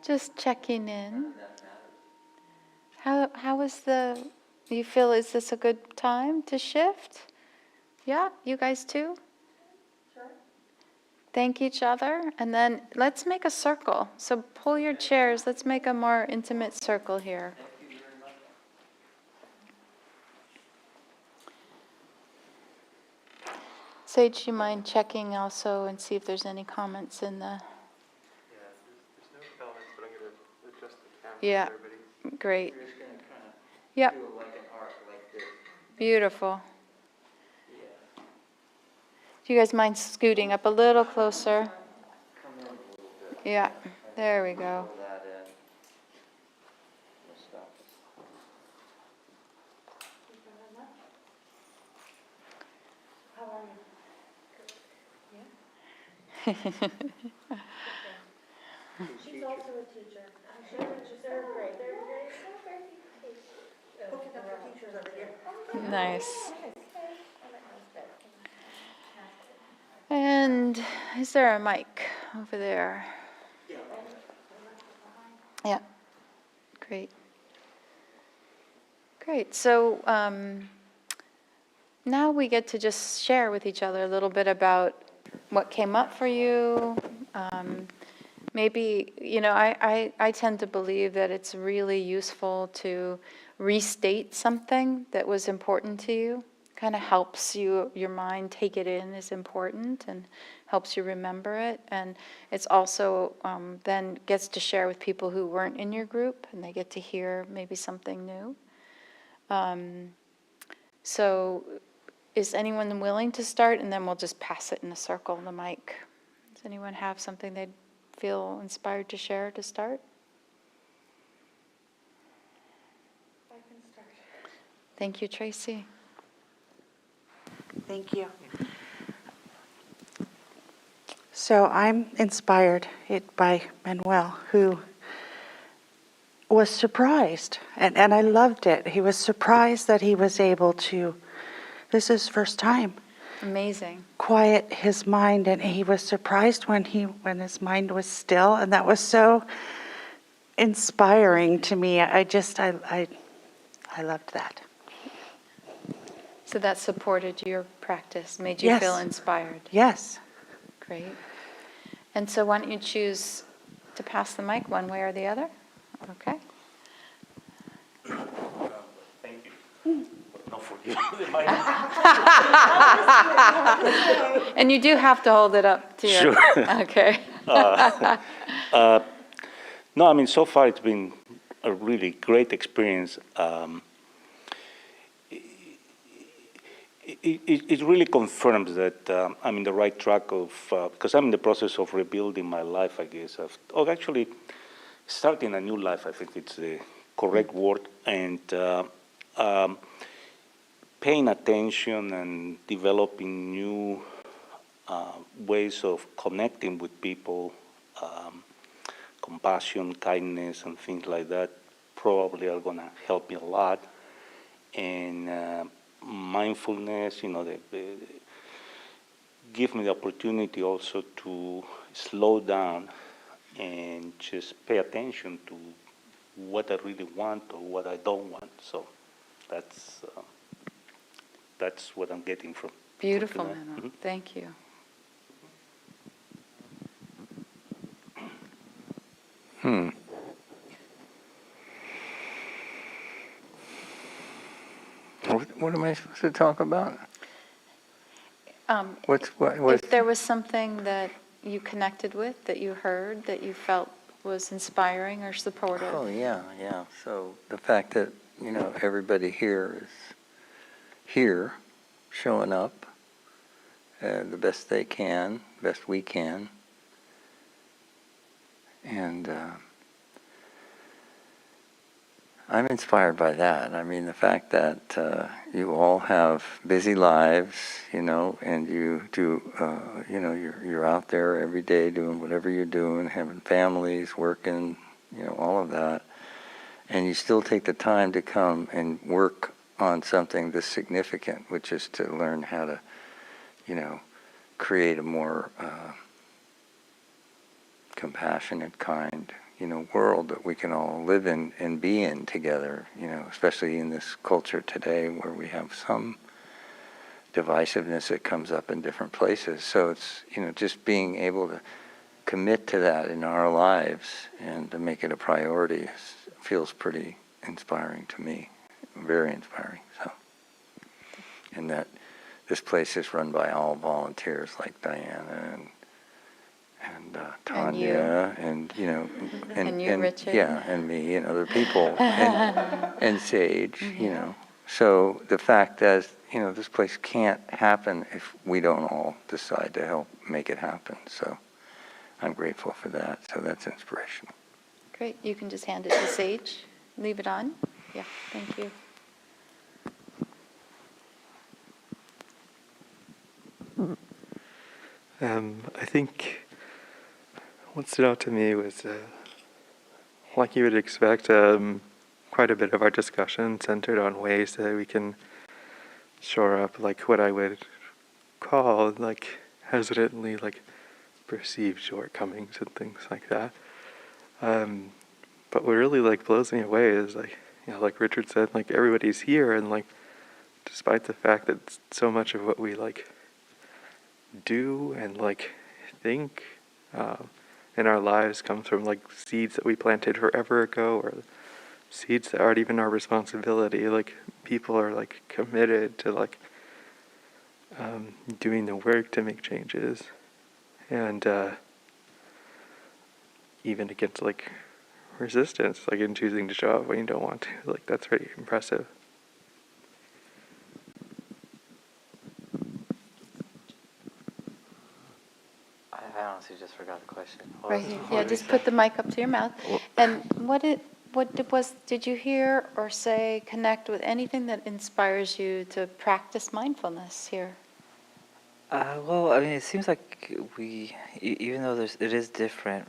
Just checking in. How is you feel, is this a good time to shift? Yeah, you guys too? Sure. Thank each other, and then let's make a circle. So pull your chairs, let's make a more intimate circle here. Sage, do you mind checking also and see if there's any comments in the... Yeah, there's no comments, but I'm going to adjust the camera Yeah, for everybody. great. We're just going to kind of Yep, do like an arc like this. beautiful. Yeah. Do you guys mind scooting up a little closer? Come in a little bit. Yeah, there we go. Pull that in. We'll stop. She's also a teacher. They're great. They're great. Hooking up for teachers over here. Nice. And is there a mic over there? Yeah, great. Great, so now we get to just share with each other a little bit about what came up for you. Maybe, I tend to believe that it's really useful to restate something that was important to you. Kind of helps your mind take it in as important and helps you remember it. And it's also then gets to share with people who weren't in your group, and they get to hear maybe something new. So is anyone willing to start? And then we'll just pass it in a circle, the mic. Does anyone have something they'd feel inspired to share to start? I can start. Thank you, Tracy. Thank you. So I'm inspired by Manuel, who was surprised, and I loved it. He was surprised that he was able to, this is his first time, Amazing. quiet his mind, and he was surprised when his mind was still, and that was so inspiring to me. I loved that. So that supported your practice, made you Yes. feel inspired. Yes. Great. And so why don't you choose to pass the mic one way or the other? Okay. Thank you. Not for you. And you do have to hold it up to your... Sure. Okay. No, I mean, so far it's been a really great experience. It really confirms that I'm in the right track of, because I'm in the process of rebuilding my life, I guess, actually starting a new life, I think it's the correct word, and paying attention and developing new ways of connecting with people, compassion, kindness, and things like that probably are going to help me a lot. And mindfulness, they give me the opportunity also to slow down and just pay attention to what I really want or what I don't want. So that's what I'm getting from. Beautiful, tonight. Manuel. Mhm. Thank you. What am I supposed to talk about? What If there was something that you connected with, that you heard, that you felt was inspiring or supportive. Oh, yeah. So the fact that, everybody here is here, showing up the best they can, best we can. And I'm inspired by that. I mean, the fact that you all have busy lives, and you do, you're out there every day doing whatever you're doing, having families, working, all of that. And you still take the time to come and work on something this significant, which is to learn how to, create a more compassionate, kind, world that we can all live in and be in together, especially in this culture today where we have some divisiveness that comes up in different places. So it's, just being able to commit to that in our lives and to make it a priority feels pretty inspiring to me, very inspiring. So, and that this place is run by all volunteers like Diana and Tanya and And you, Richard. yeah, and me and other people and Sage, So the fact that this place can't happen if we don't all decide to help make it happen. So I'm grateful for that. So that's inspirational. Great. You can just hand it to Sage. Leave it on. Yeah, thank you. I think what stood out to me was, like you would expect, quite a bit of our discussion centered on ways that we can shore up, like what I would call, like, hesitantly, like, perceived shortcomings and things like that. But what really, like, blows me away is, like, like Richard said, like, everybody's here, and, like, despite the fact that so much of what we, like, do and, like, think in our lives comes from, like, seeds that we planted forever ago, or seeds that aren't even our responsibility. Like, people are, like, committed to, like, doing the work to make changes, and even against, like, resistance, like in choosing to show up when you don't want to. Like, that's pretty impressive. I honestly just forgot the question. Right here. Yeah, just put the mic up to your mouth. And did you hear or say, connect with anything that inspires you to practice mindfulness here? Well, I mean, it seems like even though it is different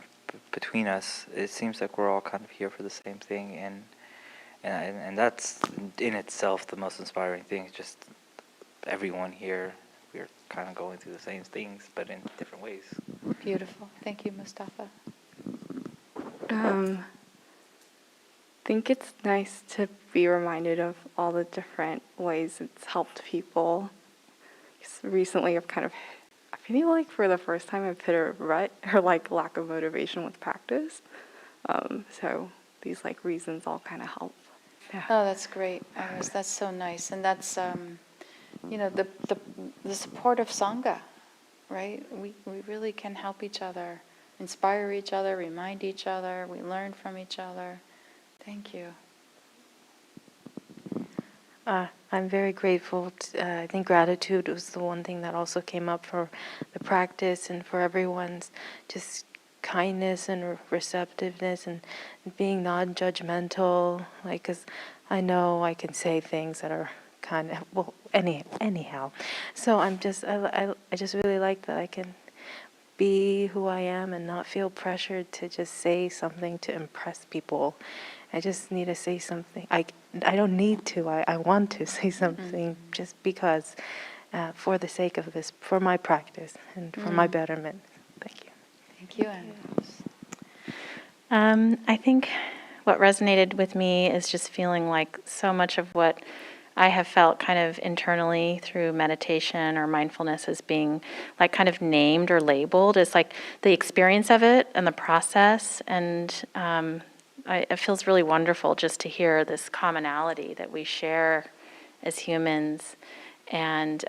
between us, it seems like we're all kind of here for the same thing, and that's in itself the most inspiring thing. It's just everyone here, we're kind of going through the same things, but in different ways. Beautiful. Thank you, Mustafa. I think it's nice to be reminded of all the different ways it's helped people. Recently, I feel like for the first time I've hit a rut or like lack of motivation with practice. So these like reasons all kind of help. Yeah. Oh, that's great, Iris. That's so nice. And that's, the support of Sangha, right? We really can help each other, inspire each other, remind each other. We learn from each other. Thank you. I'm very grateful. I think gratitude was the one thing that also came up for the practice and for everyone's just kindness and receptiveness and being non-judgmental. Like, 'cause I know I can say things that are kind of, well, anyhow. So I just really like that I can be who I am and not feel pressured to just say something to impress people. I just need to say something. I don't need to. I want to say something just because, for the sake of this, for my practice and for my betterment. Thank you. Thank you, Anne. I think what resonated with me is just feeling like so much of what I have felt kind of internally through meditation or mindfulness as being like kind of named or labeled as like the experience of it and the process. And it feels really wonderful just to hear this commonality that we share as humans. And,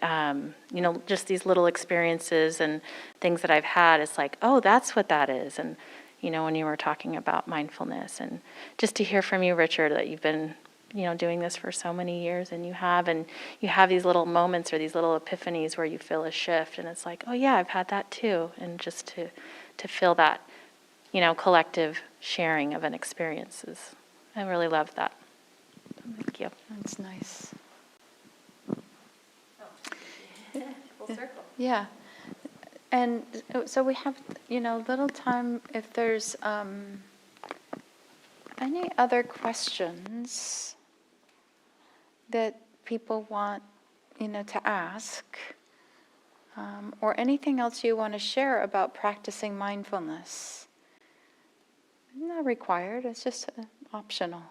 just these little experiences and things that I've had, it's like, oh, that's what that is. And, when you were talking about mindfulness, and just to hear from you, Richard, that you've been, doing this for so many years, and you have these little moments or these little epiphanies where you feel a shift, and it's like, oh yeah, I've had that too. And just to feel that, collective sharing of an experiences. I really love that. Thank you. That's nice. Full circle. Yeah. And so we have, little time if there's any other questions that people want, to ask, or anything else you want to share about practicing mindfulness. Not required, it's just optional.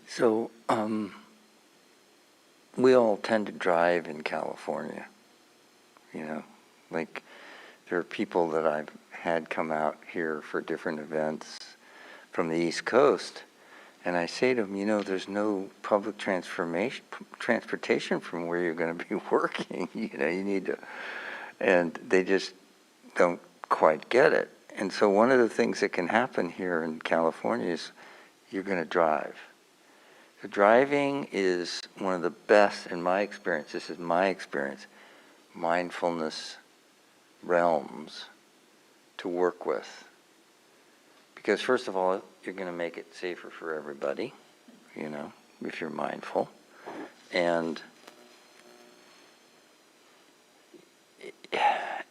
So, we all tend to drive in California, you know, like there are people that I've had come out here for different events from the East Coast, and I say to them, you know, there's no public transportation from where you're going to be working, you know, you need to, and they just don't quite get it. And so one of the things that can happen here in California is you're going to drive. So driving is one of the best, in my experience, this is my experience, mindfulness realms to work with. Because first of all, you're going to make it safer for everybody, you know, if you're mindful. And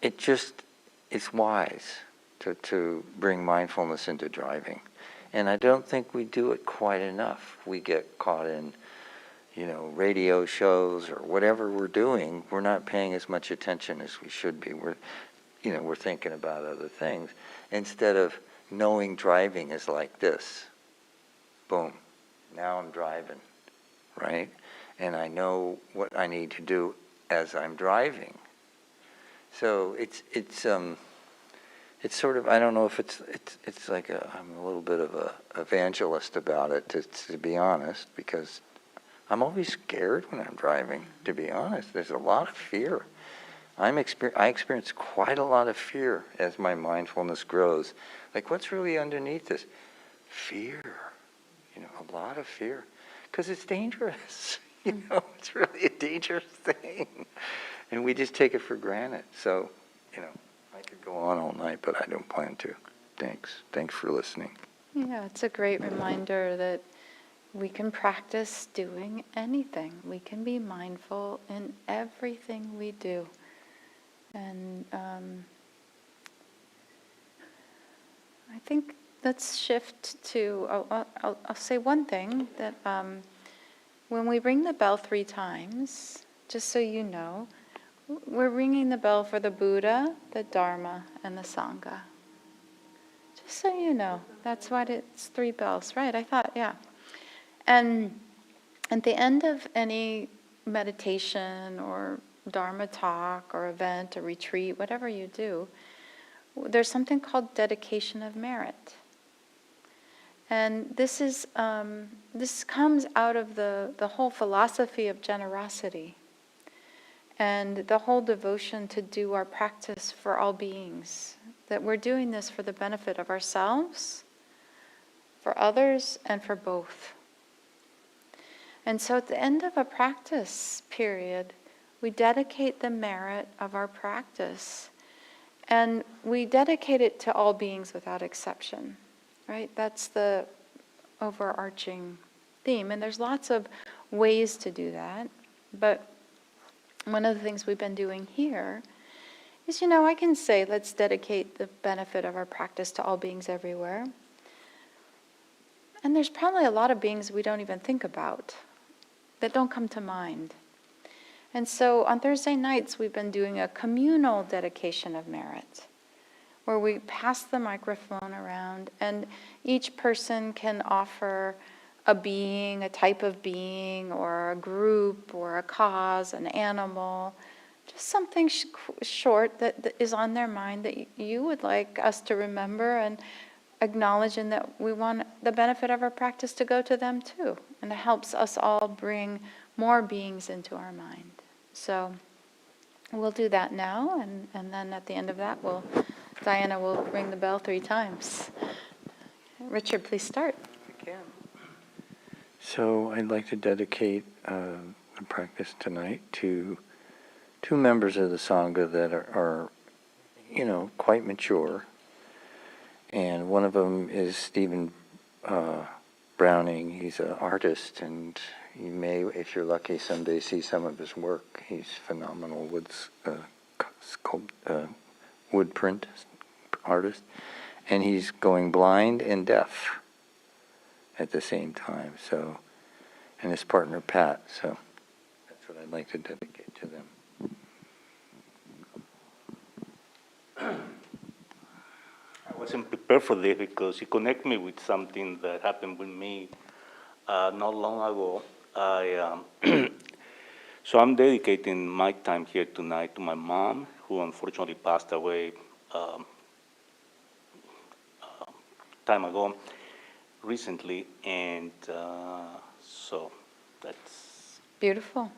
it's wise to bring mindfulness into driving. And I don't think we do it quite enough. We get caught in, you know, radio shows or whatever we're doing. We're not paying as much attention as we should be. We're thinking about other things. Instead of knowing driving is like this. Boom. Now I'm driving, right? And I know what I need to do as I'm driving. So it's sort of, I don't know if it's like I'm a little bit of a evangelist about it, to be honest, because I'm always scared when I'm driving, to be honest. There's a lot of fear. I experience quite a lot of fear as my mindfulness grows. Like, what's really underneath this? Fear. You know, a lot of fear. Because it's dangerous. You know, it's really a dangerous thing. And we just take it for granted. So, you know, I could go on all night, but I don't plan to. Thanks. Thanks for listening. Yeah, it's a great reminder that we can practice doing anything. We can be mindful in everything we do. And I think let's shift to, I'll say one thing, that when we ring the bell 3 times, just so you know, we're ringing the bell for the Buddha, the Dharma, and the Sangha. Just so you know, that's why it's 3 bells, right? I thought, yeah. And at the end of any meditation or Dharma talk or event or retreat, whatever you do, there's something called dedication of merit. And this comes out of the whole philosophy of generosity and the whole devotion to do our practice for all beings, that we're doing this for the benefit of ourselves, for others, and for both. And so at the end of a practice period, we dedicate the merit of our practice, and we dedicate it to all beings without exception, right? That's the overarching theme, and there's lots of ways to do that, but one of the things we've been doing here is, you know, I can say, let's dedicate the benefit of our practice to all beings everywhere. And there's probably a lot of beings we don't even think about, that don't come to mind. And so on Thursday nights, we've been doing a communal dedication of merit, where we pass the microphone around, and each person can offer a being, a type of being, or a group, or a cause, an animal, just something short that is on their mind that you would like us to remember and acknowledge, and that we want the benefit of our practice to go to them too. And it helps us all bring more beings into our mind. So we'll do that now, and then at the end of that, Diana will ring the bell 3 times. Richard, please start. I can. So I'd like to dedicate the practice tonight to 2 members of the Sangha that are, you know, quite mature. And one of them is Stephen Browning. He's an artist, and you may, if you're lucky, someday see some of his work. He's phenomenal wood print artist. And he's going blind and deaf at the same time. So, and his partner Pat. So that's what I'd like to dedicate to. prepare for this because it connected me with something that happened with me not long ago. So I'm dedicating my time here tonight to my mom, who unfortunately passed away time ago, recently, and so that's. Beautiful.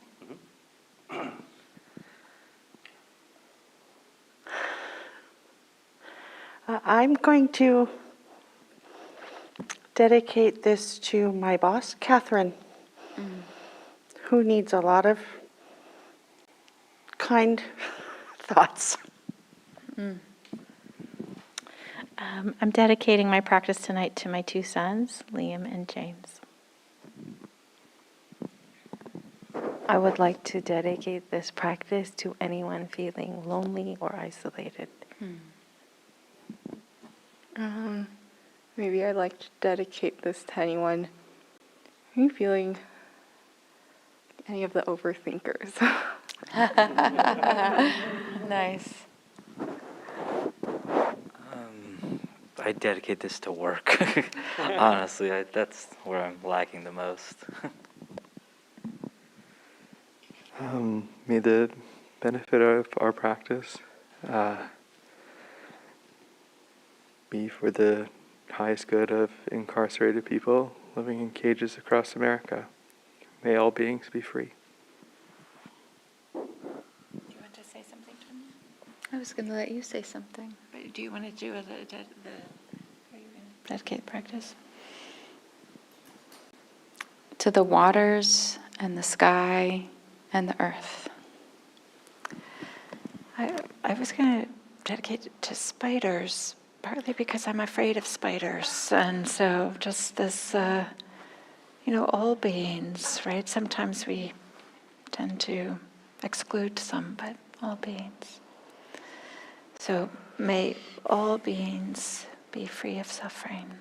I'm going to dedicate this to my boss, Catherine, who needs a lot of kind thoughts. I'm dedicating my practice tonight to my two sons, Liam and James. I would like to dedicate this practice to anyone feeling lonely or isolated. Maybe I'd like to dedicate this to anyone who feeling any of the overthinkers. Nice. I dedicate this to work. Honestly, that's where I'm lacking the most. May the benefit of our practice be for the highest good of incarcerated people living in cages across America. May all beings be free. Do you want to say something, Tanya? I was going to let you say something. Do you want to do are you going to dedicate practice? To the waters and the sky and the earth. I was going to dedicate it to spiders, partly because I'm afraid of spiders. And so just this, all beings, right? Sometimes we tend to exclude some, but all beings. So may all beings be free of suffering.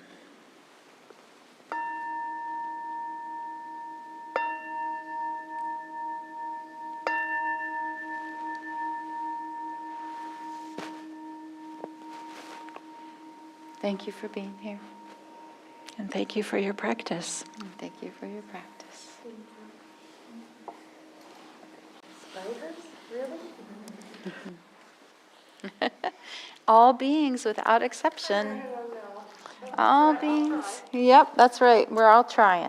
Thank you for being here. And thank you for your practice. And thank you for your practice. Spiders? Really? All beings without exception. I don't know. All beings. Yep, that's right. We're all trying.